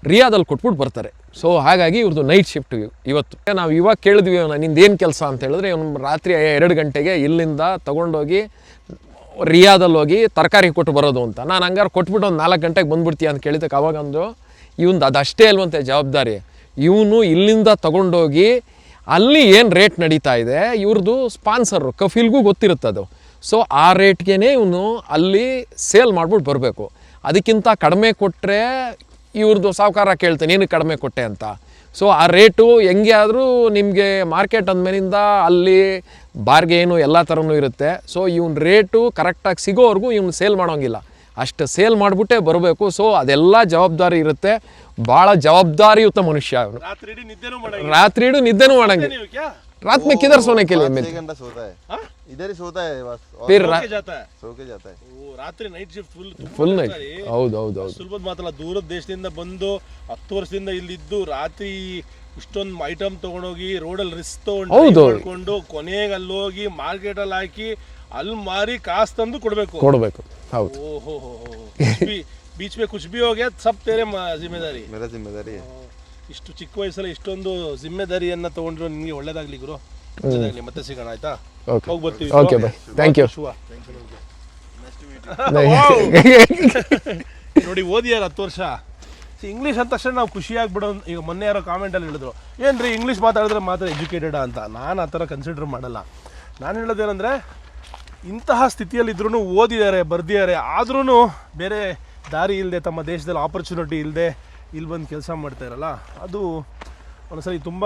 ರಿಯಾದಲ್ಲಿ ಕೊಟ್ಬಿಟ್ಟು ಬರ್ತಾರೆ. ಸೊ ಹಾಗಾಗಿ ಇವ್ರದ್ದು ನೈಟ್ ಶಿಫ್ಟ್ ಇವತ್ತು. ನಾವು ಇವಾಗ ಕೇಳಿದ್ವಿ ನಿಂದೇನು ಕೆಲಸ ಅಂತ ಹೇಳಿದ್ರೆ ರಾತ್ರಿ 2 ಗಂಟೆಗೆ ಇಲ್ಲಿಂದ ತೊಗೊಂಡೋಗಿ ರಿಯಾದಲ್ಲಿ ಹೋಗಿ ತರಕಾರಿ ಕೊಟ್ಟು ಬರೋದು ಅಂತ. ನಾನು ಹಂಗಾರೆ ಕೊಟ್ಬಿಟ್ಟು ಒಂದು 4 ಗಂಟೆಗೆ ಬಂದುಬಿಡ್ತೀಯ ಅಂತ ಕೇಳಿದ್ದಕ್ಕೆ ಅವಾಗ ಅಂದರು ಇವಂದು ಅದಷ್ಟೇ ಅಲ್ವಂತೆ ಜವಾಬ್ದಾರಿ. ಇವನು ಇಲ್ಲಿಂದ ತೊಗೊಂಡೋಗಿ ಅಲ್ಲಿ ಏನು ರೇಟ್ ನಡೀತಾ ಇದೆ ಇವ್ರದ್ದು ಸ್ಪಾನ್ಸರು ಕಫೀಲ್ಗೂ ಗೊತ್ತಿರುತ್ತದು. ಸೊ ಆ ರೇಟ್ಗೆ ಇವನು ಅಲ್ಲಿ ಸೇಲ್ ಮಾಡ್ಬಿಟ್ಟು ಬರಬೇಕು. ಅದಕ್ಕಿಂತ ಕಡಿಮೆ ಕೊಟ್ಟರೆ ಇವ್ರದ್ದು ಸಾಹುಕಾರ ಕೇಳ್ತಾನೆ ಏನಕ್ಕೆ ಕಡಿಮೆ ಕೊಟ್ಟೆ ಅಂತ. ಸೊ ಆ ರೇಟು ಹೆಂಗೆ ಆದರೂ ನಿಮಗೆ ಮಾರ್ಕೆಟ್ ಅಂದಮೇಲಿಂದ ಅಲ್ಲಿ ಬಾರ್ಗೇನು ಎಲ್ಲ ಥರನೂ ಇರುತ್ತೆ. ಸೊ ಇವ್ನ ರೇಟು ಕರೆಕ್ಟಾಗಿ ಸಿಗೋವರೆಗೂ ಇವ್ನು ಸೇಲ್ ಮಾಡೋಂಗಿಲ್ಲ, ಅಷ್ಟು ಸೇಲ್ ಮಾಡಿಬಿಟ್ಟೇ ಬರಬೇಕು. ಸೊ ಅದೆಲ್ಲ ಜವಾಬ್ದಾರಿ ಇರುತ್ತೆ. ಭಾಳ ಜವಾಬ್ದಾರಿಯುತ ಮನುಷ್ಯ ಅವನು. ರಾತ್ರಿ ಇಡೀ ನಿದ್ದೆನೂ ಮಾಡಂಗೆ. रात में किधर सोने के लिए? 6 घंटा सोता है, इधर ही सोता है बस, फिर सो के जाता है. ರಾತ್ರಿ ನೈಟ್ ಶಿಫ್ಟ್ ಫುಲ್ ನೈಟ್. ಹೌದು ಹೌದು ಹೌದು. ಸುಲಭದ ಮಾತಲ್ಲ. ದೂರದ ದೇಶದಿಂದ ಬಂದು 10 ವರ್ಷದಿಂದ ಇಲ್ಲಿದ್ದು ರಾತ್ರಿ ಇಷ್ಟೊಂದು ಐಟಮ್ ತಗೊಂಡೋಗಿ ರೋಡಲ್ಲಿ ರಿಸ್ಕ್ ತಗೊಂಡು ಕೊನೆಗೆ ಅಲ್ಲಿ ಹೋಗಿ ಮಾರ್ಕೆಟಲ್ಲಿ ಹಾಕಿ ಅಲ್ಲಿ ಮಾರಿ ಕಾಸು ತಂದು ಕೊಡಬೇಕು. ಹೌದು. ಓಹೋ बीच में कुछ भी हो गया सब तेरे जिम्मेदारी. मेरा जिम्मेदारी है. ಇಷ್ಟು ಚಿಕ್ಕ ವಯಸ್ಸಲ್ಲಿ ಇಷ್ಟೊಂದು ಜಿಮ್ಮೆದಾರಿಯನ್ನ ತಗೊಂಡ್ರು. ನಿಮಗೆ ಒಳ್ಳೇದಾಗ್ಲಿ ಗುರು, ಒಳ್ಳೇದಾಗ್ಲಿ. ಮತ್ತೆ ಸಿಗೋಣ ಆಯ್ತಾ? ಹೋಗಿ ಬರ್ತೀವಿ. Okay bye, thank you. ನೋಡಿ ಓದಿಯಾರ 10 ವರ್ಷ ಇಂಗ್ಲೀಷ್ ಅಂದ ತಕ್ಷಣ ನಾವು ಖುಷಿಯಾಗ್ಬಿಡೋ. ಈಗ ಮೊನ್ನೆ ಯಾರೋ ಕಾಮೆಂಟಲ್ಲಿ ಹೇಳಿದ್ರು ಏನ್ರಿ ಇಂಗ್ಲೀಷ್ ಮಾತಾಡಿದ್ರೆ ಮಾತ್ರ ಎಜುಕೇಟೆಡ್ ಅಂತ. ನಾನು ಆ ಥರ ಕನ್ಸಿಡರ್ ಮಾಡಲ್ಲ. ನಾನು ಹೇಳೋದೇನೆಂದರೆ ಇಂತಹ ಸ್ಥಿತಿಯಲ್ಲಿದ್ರೂ ಓದಿದ್ದಾರೆ, ಬರ್ದಿದ್ದಾರೆ, ಆದ್ರೂ ಬೇರೆ ದಾರಿ ಇಲ್ಲದೆ, ತಮ್ಮ ದೇಶದಲ್ಲಿ ಆಪರ್ಚುನಿಟಿ ಇಲ್ಲದೆ ಇಲ್ಲಿ ಬಂದು ಕೆಲಸ ಮಾಡ್ತಾಯಿರಲ್ಲ, ಅದು ಒಂದ್ಸರಿ ತುಂಬ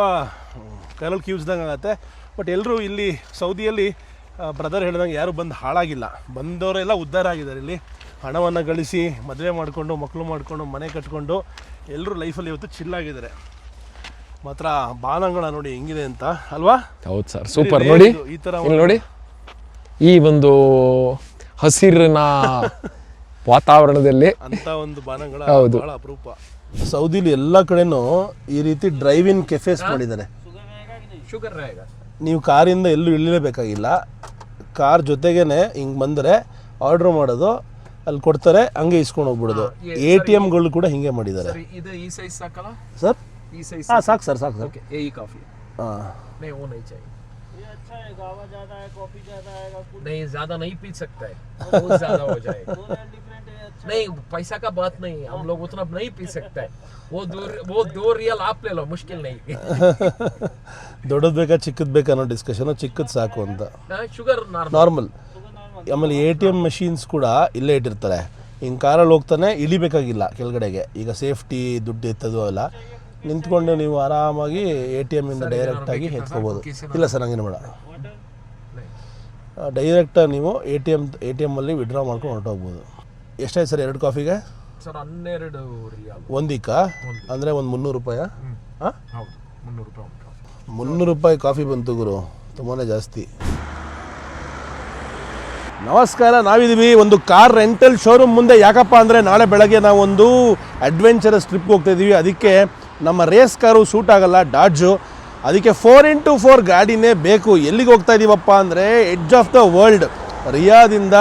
ಕೈಯಲ್ಲಿ ಕಿವಿಸ್ದಂಗೆ ಆಗುತ್ತೆ. ಬಟ್ ಎಲ್ಲರೂ ಇಲ್ಲಿ ಸೌದಿಯಲ್ಲಿ ಬ್ರದರ್ ಹೇಳ್ದಂಗೆ ಯಾರು ಬಂದು ಹಾಳಾಗಿಲ್ಲ. ಬಂದವರೆಲ್ಲ ಉದ್ಧಾರ ಆಗಿದ್ದಾರೆ. ಇಲ್ಲಿ ಹಣವನ್ನು ಗಳಿಸಿ ಮದುವೆ ಮಾಡಿಕೊಂಡು ಮಕ್ಕಳು ಮಾಡಿಕೊಂಡು ಮನೆ ಕಟ್ಕೊಂಡು ಎಲ್ಲರೂ ಲೈಫಲ್ಲಿ ಇವತ್ತು ಚಿಲ್ಲಾಗಿದ್ದಾರೆ. ಮಾತ್ರ ಬಾನಂಗಳ ನೋಡಿ ಹೆಂಗಿದೆ ಅಂತ ಅಲ್ವಾ? ಹೌದು ಸರ್, ಸೂಪರ್. ನೋಡಿ ಈ ಥರ ನೋಡಿ ಈ ಒಂದು ಹಸಿರಿನ ವಾತಾವರಣದಲ್ಲಿ ಅಂತ ಒಂದು ಬಾನಂಗಳ ಹೌದು ಬಹಳ ಅಪರೂಪ. ಸೌದಿಲಿ ಎಲ್ಲ ಕಡೆನೂ ಈ ರೀತಿ ಡ್ರೈವ್ ಇನ್ ಕೆಫೆಸ್ ಮಾಡಿದ್ದಾರೆ. ನೀವು ಕಾರಿಂದ ಎಲ್ಲೂ ಇಳಿಲೇಬೇಕಾಗಿಲ್ಲ. ಕಾರ್ ಜೊತೆಗೇನೆ ಹಿಂಗೆ ಬಂದರೆ ಆರ್ಡ್ರ್ ಮಾಡೋದು, ಅಲ್ಲಿ ಕೊಡ್ತಾರೆ, ಹಂಗೆ ಇಸ್ಕೊಂಡು ಹೋಗ್ಬಿಡೋದು. ATMಗಳು ಕೂಡ ಹಿಂಗೆ ಮಾಡಿದ್ದಾರೆ ಸರ್. ಹಾಂ ಸಾಕು ಸರ್, ಸಾಕು ಸರ್. ಹಾಂ नहीं ज्यादा नहीं पी सकता है, बहुत ज्यादा हो जाएगा. नहीं पैसा का बात नहीं, हम लोग उतना नहीं पी सकता है. वो 2 रियल आप ले लो, मुश्किल नहीं. ದೊಡ್ಡದು ಬೇಕಾ ಚಿಕ್ಕದು ಬೇಕಾ ಅನ್ನೋ ಡಿಸ್ಕಷನ್. ಚಿಕ್ಕದು ಸಾಕು ಅಂತ. Sugar normal. ಆಮೇಲೆ ATM ಮಷೀನ್ಸ್ ಕೂಡ ಇಲ್ಲೇ ಇಟ್ಟಿರ್ತಾರೆ. ಹಿಂಗೆ ಕಾರಲ್ಲಿ ಹೋಗ್ತಾನೆ, ಇಳಿಬೇಕಾಗಿಲ್ಲ ಕೆಳಗಡೆಗೆ. ಈಗ ಸೇಫ್ಟಿ ದುಡ್ಡು ಎತ್ತದು ಅವೆಲ್ಲ ನಿಂತ್ಕೊಂಡು ನೀವು ಆರಾಮಾಗಿ ATM ಇಂದ ಡೈರೆಕ್ಟಾಗಿ ಎತ್ಕೋಬೋದು. ಇಲ್ಲ ಸರ್, ಹಂಗೇನು ಬೇಡ. ಡೈರೆಕ್ಟಾಗಿ ನೀವು ATM ಅಲ್ಲಿ ವಿಡ್ರಾ ಮಾಡ್ಕೊಂಡು ಹೊರಟೋಗ್ಬೋದು. ಎಷ್ಟಾಯ್ತು ಸರ್ 2 ಕಾಫಿಗೆ? Sir 12 riyal. ಒಂದಿಕ್ಕಾ? ಅಂದರೆ ಒಂದು 300 ರೂಪಾಯಿ. ಹಾಂ ಹೌದು, 300 ರೂಪಾಯಿ. 300 ರೂಪಾಯಿ ಕಾಫಿ ಬಂತು ಗುರು, ತುಂಬಾ ಜಾಸ್ತಿ. ನಮಸ್ಕಾರ, ನಾವಿದ್ದೀವಿ ಒಂದು ಕಾರ್ ರೆಂಟಲ್ ಶೋರೂಮ್ ಮುಂದೆ. ಯಾಕಪ್ಪ ಅಂದರೆ ನಾಳೆ ಬೆಳಗ್ಗೆ ನಾವು ಒಂದು ಅಡ್ವೆಂಚರಸ್ ಟ್ರಿಪ್ಗೆ ಹೋಗ್ತಾಯಿದ್ದೀವಿ. ಅದಕ್ಕೆ ನಮ್ಮ ರೇಸ್ ಕಾರು ಸೂಟ್ ಆಗಲ್ಲ, ಡಾಡ್ಜು. ಅದಕ್ಕೆ 4x4 ಗಾಡಿನೇ ಬೇಕು. ಎಲ್ಲಿಗೆ ಹೋಗ್ತಾ ಇದ್ದೀವಪ್ಪ ಅಂದರೆ ಎಡ್ಜ್ ಆಫ್ ದ ವರ್ಲ್ಡ್, ರಿಯಾದಿಂದ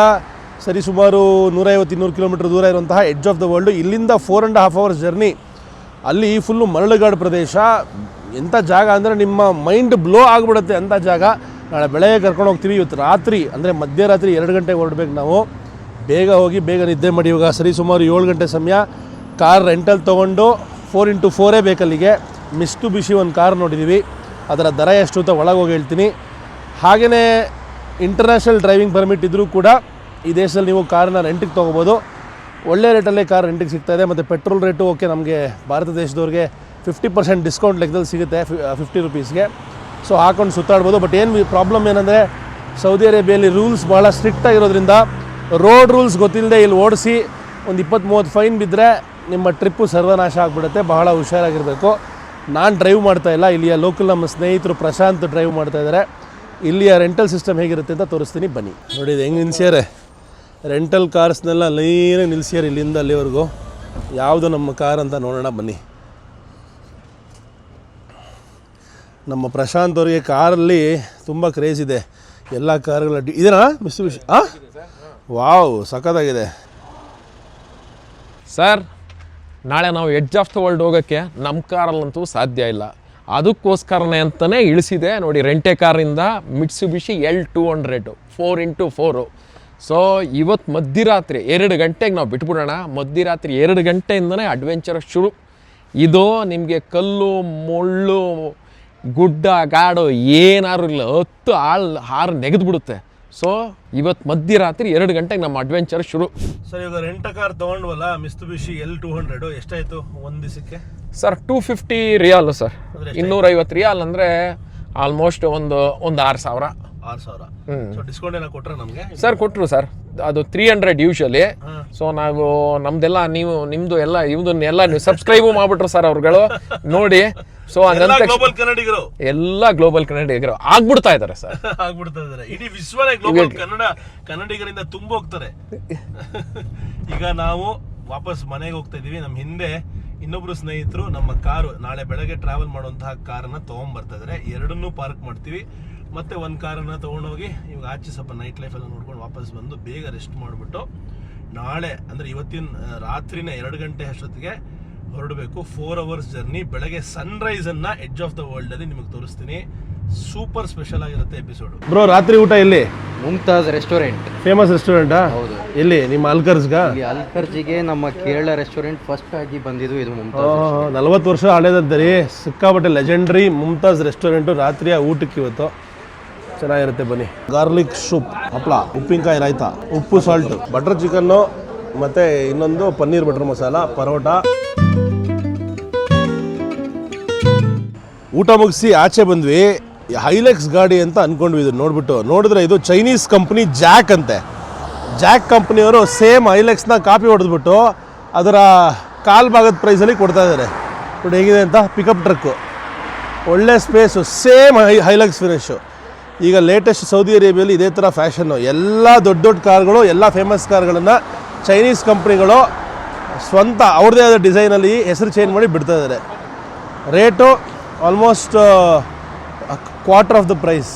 ಸರಿ ಸುಮಾರು 150-200 ಕಿಲೋಮೀಟರ್ ದೂರ ಇರುವಂತಹ ಎಡ್ಜ್ ಆಫ್ ದ ವರ್ಲ್ಡು. ಇಲ್ಲಿಂದ 4.5 ಅವರ್ಸ್ ಜರ್ನಿ. ಅಲ್ಲಿ ಫುಲ್ಲು ಮರಳುಗಾಡು ಪ್ರದೇಶ. ಎಂಥ ಜಾಗ ಅಂದರೆ ನಿಮ್ಮ ಮೈಂಡ್ ಬ್ಲೋ ಆಗಿಬಿಡುತ್ತೆ ಅಂಥ ಜಾಗ. ನಾಳೆ ಬೆಳಗ್ಗೆ ಕರ್ಕೊಂಡು ಹೋಗ್ತೀವಿ. ಇವತ್ತು ರಾತ್ರಿ ಅಂದರೆ ಮಧ್ಯರಾತ್ರಿ 2 ಗಂಟೆಗೆ ಹೊರಡ್ಬೇಕು ನಾವು. ಬೇಗ ಹೋಗಿ ಬೇಗ ನಿದ್ದೆ ಮಾಡಿ. ಇವಾಗ ಸರಿ ಸುಮಾರು 7 ಗಂಟೆ ಸಮಯ. ಕಾರ್ ರೆಂಟಲ್ ತೊಗೊಂಡು 4x4 ಬೇಕಲ್ಲಿಗೆ. ಮಿಸ್ಟುಬಿಷಿ ಒಂದು ಕಾರ್ ನೋಡಿದ್ದೀವಿ, ಅದರ ದರ ಎಷ್ಟು ಅಂತ ಒಳಗೆ ಹೋಗಿ ಹೇಳ್ತೀನಿ. ಹಾಗೆಯೇ ಇಂಟರ್ನ್ಯಾಷನಲ್ ಡ್ರೈವಿಂಗ್ ಪರ್ಮಿಟ್ ಇದ್ದರೂ ಕೂಡ ಈ ದೇಶದಲ್ಲಿ ನೀವು ಕಾರನ್ನ ರೆಂಟಿಗೆ ತೊಗೋಬೋದು. ಒಳ್ಳೆ ರೇಟಲ್ಲೇ ಕಾರ್ ರೆಂಟಿಗೆ ಸಿಗ್ತಾಯಿದೆ. ಮತ್ತು ಪೆಟ್ರೋಲ್ ರೇಟು ಓಕೆ, ನಮಗೆ ಭಾರತ ದೇಶದವ್ರಿಗೆ 50% ಡಿಸ್ಕೌಂಟ್ ಲೆಕ್ಕದಲ್ಲಿ ಸಿಗುತ್ತೆ, 50 ರೂಪೀಸ್ಗೆ. ಸೊ ಹಾಕೊಂಡು ಸುತ್ತಾಡ್ಬೋದು. ಬಟ್ ಏನು ಪ್ರಾಬ್ಲಮ್ ಏನಂದರೆ ಸೌದಿ ಅರೇಬಿಯಲ್ಲಿ ರೂಲ್ಸ್ ಭಾಳ ಸ್ಟ್ರಿಕ್ಟಾಗಿರೋದ್ರಿಂದ ರೋಡ್ ರೂಲ್ಸ್ ಗೊತ್ತಿಲ್ಲದೆ ಇಲ್ಲಿ ಓಡಿಸಿ ಒಂದು 20-30 ಫೈನ್ ಬಿದ್ದರೆ ನಿಮ್ಮ ಟ್ರಿಪ್ಪು ಸರ್ವನಾಶ ಆಗಿಬಿಡುತ್ತೆ. ಬಹಳ ಹುಷಾರಾಗಿರಬೇಕು. ನಾನು ಡ್ರೈವ್ ಮಾಡ್ತಾಯಿಲ್ಲ, ಇಲ್ಲಿಯ ಲೋಕಲ್ ನಮ್ಮ ಸ್ನೇಹಿತರು ಪ್ರಶಾಂತ್ ಡ್ರೈವ್ ಮಾಡ್ತಾಯಿದ್ದಾರೆ. ಇಲ್ಲಿಯ ರೆಂಟಲ್ ಸಿಸ್ಟಮ್ ಹೇಗಿರುತ್ತೆ ಅಂತ ತೋರಿಸ್ತೀನಿ ಬನ್ನಿ. ನೋಡಿ ಇದು ಹೆಂಗೆ ನಿಲ್ಸ್ಯಾರೆ, ರೆಂಟಲ್ ಕಾರ್ಸ್ನೆಲ್ಲ ಲೈನಾಗಿ ನಿಲ್ಸ್ಯಾರೆ ಇಲ್ಲಿಂದ ಅಲ್ಲಿವರೆಗೂ. ಯಾವುದು ನಮ್ಮ ಕಾರ್ ಅಂತ ನೋಡೋಣ ಬನ್ನಿ. ನಮ್ಮ ಪ್ರಶಾಂತ್ ಅವರಿಗೆ ಕಾರಲ್ಲಿ ತುಂಬ ಕ್ರೇಜ್ ಇದೆ. ಎಲ್ಲ ಕಾರ್ಗಳ ಇದೆನಾ ಮಿಸ್ಟುಬಿಷಿ? ವಾವ್, ಸಖತ್ತಾಗಿದೆ ಸರ್. ನಾಳೆ ನಾವು ಎಡ್ಜ್ ಆಫ್ ದ ವರ್ಲ್ಡ್ ಹೋಗೋಕ್ಕೆ ನಮ್ಮ ಕಾರಲ್ಲಂತೂ ಸಾಧ್ಯ ಇಲ್ಲ. ಅದಕ್ಕೋಸ್ಕರನೇ ಅಂತಲೇ ಇಳಿಸಿದೆ ನೋಡಿ. ರೆಂಟೆ ಕಾರಿಂದ ಮಿಟ್ಸುಬಿಷಿ L200 4x4. ಸೊ ಇವತ್ತು ಮಧ್ಯರಾತ್ರಿ 2 ಗಂಟೆಗೆ ನಾವು ಬಿಟ್ಬಿಡೋಣ. ಮಧ್ಯರಾತ್ರಿ 2 ಗಂಟೆಯಿಂದನೇ ಅಡ್ವೆಂಚರ್ ಶುರು. ಇದು ನಿಮಗೆ ಕಲ್ಲು ಮುಳ್ಳು ಗುಡ್ಡ ಗಾಡು ಏನಾರು ಇಲ್ಲ, 10 ಹಾರು ನೆಗೆದ್ಬಿಡುತ್ತೆ. ಸೊ ಇವತ್ತು ಮಧ್ಯರಾತ್ರಿ 2 ಗಂಟೆಗೆ ನಮ್ಮ ಅಡ್ವೆಂಚರ್ ಶುರು. ಸರ್, ಇವಾಗ ರೆಂಟ ಕಾರ್ ತೊಗೊಂಡ್ವಲ್ಲ ಮಿಸ್ಟುಬಿಷಿ L200, ಎಷ್ಟಾಯಿತು ಒಂದು ದಿವಸಕ್ಕೆ? Sir 250 riyal sir. 250 ರಿಯಾಲ್ ಅಂದರೆ ಆಲ್ಮೋಸ್ಟ್ ಒಂದು 6,000. 6,000. ಸೊ ಡಿಸ್ಕೌಂಟ್ ಏನೋ ಕೊಟ್ರೆ ನಮಗೆ? ಸರ್ ಕೊಟ್ಟರು ಸರ್. ಅದು 300 ಯೂಶಲಿ. ಸೊ ನಾವು ನಮ್ದೆಲ್ಲ ನಿಮ್ಮದು ಎಲ್ಲ ಇವನ್ನೆಲ್ಲ ನೀವು ಸಬ್ಸ್ಕ್ರೈಬು ಮಾಡಿಬಿಟ್ರು ಸರ್ ಅವ್ರುಗಳು ನೋಡಿ. ಸೊ ಹಂಗಂತ ಗ್ಲೋಬಲ್ ಕನ್ನಡಿಗರು, ಎಲ್ಲ ಗ್ಲೋಬಲ್ ಕನ್ನಡಿಗರು ಆಗ್ಬಿಡ್ತಾ ಇದ್ದಾರೆ ಸರ್. ಆಗ್ಬಿಡ್ತಾ ಇದ್ದಾರೆ. ಇಡೀ ವಿಶ್ವನೇ ಗ್ಲೋಬಲ್ ಕನ್ನಡಿಗರಿಂದ ತುಂಬೋಗ್ತಾರೆ. ಈಗ ನಾವು ವಾಪಸ್ ಮನೆಗೆ ಹೋಗ್ತಾ ಇದೀವಿ. ನಮ್ಮ ಹಿಂದೆ ಇನ್ನೊಬ್ರು ಸ್ನೇಹಿತರು ನಮ್ಮ ಕಾರು ನಾಳೆ ಬೆಳಗ್ಗೆ ಟ್ರಾವೆಲ್ ಮಾಡುವಂತಹ ಕಾರನ್ನ ತೊಗೊಂಡ್ಬರ್ತಾ ಇದ್ದಾರೆ. ಎರಡನ್ನೂ ಪಾರ್ಕ್ ಮಾಡ್ತೀವಿ. ಮತ್ತೆ ಒಂದು ಕಾರನ್ನು ತೊಗೊಂಡೋಗಿ ಇವಾಗ ಆಚೆ ಸ್ವಲ್ಪ ನೈಟ್ ಲೈಫ್ ಎಲ್ಲ ನೋಡ್ಕೊಂಡು ವಾಪಸ್ ಬಂದು ಬೇಗ ರೆಸ್ಟ್ ಮಾಡಿಬಿಟ್ಟು ನಾಳೆ ಅಂದರೆ ಇವತ್ತಿನ ರಾತ್ರಿನ 2 ಗಂಟೆ ಅಷ್ಟೊತ್ತಿಗೆ ಹೊರಡಬೇಕು. 4 ಅವರ್ಸ್ ಜರ್ನಿ. ಬೆಳಗ್ಗೆ ಸನ್ರೈಸನ್ನು ಎಡ್ಜ್ ಆಫ್ ದ ವರ್ಲ್ಡಲ್ಲಿ ನಿಮಗೆ ತೋರಿಸ್ತೀನಿ. ಸೂಪರ್ ಸ್ಪೆಷಲ್ ಆಗಿರುತ್ತೆ ಎಪಿಸೋಡು. ಬ್ರೋ, ರಾತ್ರಿ ಊಟ ಎಲ್ಲಿ? ಮುಮ್ತಾಜ್ ರೆಸ್ಟೋರೆಂಟ್. ಫೇಮಸ್ ರೆಸ್ಟೋರೆಂಟಾ? ಹೌದು. ಎಲ್ಲಿ? ನಿಮ್ಮ ಅಲ್ಕರ್ಸ್ಗಾ? ಇಲ್ಲಿ ಅಲ್ಕರ್ಜಿಗೆ ನಮ್ಮ ಕೇರಳ ರೆಸ್ಟೋರೆಂಟ್ ಫಸ್ಟ್ ಆಗಿ ಬಂದಿದ್ದು ಇದು ಮುಮ್ತಾಜ್. 40 ವರ್ಷ ಹಳೇದದ್ದರಿ. ಸಿಕ್ಕಾಪಟ್ಟೆ ಲೆಜೆಂಡ್ರಿ ಮುಮ್ತಾಜ್ ರೆಸ್ಟೋರೆಂಟು. ರಾತ್ರಿಯ ಊಟಕ್ಕೆ ಇವತ್ತು ಚೆನ್ನಾಗಿರುತ್ತೆ ಬನ್ನಿ. ಗಾರ್ಲಿಕ್ ಸೂಪ್, ಹಪ್ಪಳ, ಉಪ್ಪಿನಕಾಯಿ ರಾಯ್ತ, ಉಪ್ಪು ಸಾಲ್ಟ್, ಬಟರ್ ಚಿಕನ್ನು, ಮತ್ತು ಇನ್ನೊಂದು ಪನ್ನೀರ್ ಬಟರ್ ಮಸಾಲ, ಪರೋಟ. ಊಟ ಮುಗಿಸಿ ಆಚೆ ಬಂದ್ವಿ. ಹೈಲೆಕ್ಸ್ ಗಾಡಿ ಅಂತ ಅಂದ್ಕೊಂಡ್ವಿ. ಇದು ನೋಡಿದ್ರೆ ಇದು ಚೈನೀಸ್ ಕಂಪ್ನಿ ಜಾಕ್ ಅಂತೆ. ಜಾಕ್ ಕಂಪ್ನಿಯವರು ಸೇಮ್ ಹೈಲೆಕ್ಸ್ನ ಕಾಪಿ ಹೊಡೆದ್ಬಿಟ್ಟು ಅದರ ಕಾಲು ಭಾಗದ ಪ್ರೈಸಲ್ಲಿ ಕೊಡ್ತಾ ಇದ್ದಾರೆ. ನೋಡಿ ಹೇಗಿದೆ ಅಂತ. ಪಿಕಪ್ ಟ್ರಕ್ಕು, ಒಳ್ಳೆ ಸ್ಪೇಸು, ಸೇಮ್ ಹೈಲೆಕ್ಸ್ ಫಿನಿಶು. ಈಗ ಲೇಟೆಸ್ಟ್ ಸೌದಿ ಅರೇಬಿಯಲ್ಲಿ ಇದೇ ಥರ ಫ್ಯಾಷನ್ನು. ಎಲ್ಲ ದೊಡ್ಡ ಕಾರ್ಗಳು, ಎಲ್ಲ ಫೇಮಸ್ ಕಾರ್ಗಳನ್ನು ಚೈನೀಸ್ ಕಂಪ್ನಿಗಳು ಸ್ವಂತ ಅವ್ರದ್ದೇ ಆದ ಡಿಸೈನಲ್ಲಿ ಹೆಸರು ಚೇಂಜ್ ಮಾಡಿ ಬಿಡ್ತಾ ಇದ್ದಾರೆ. Rate almost quarter of the price.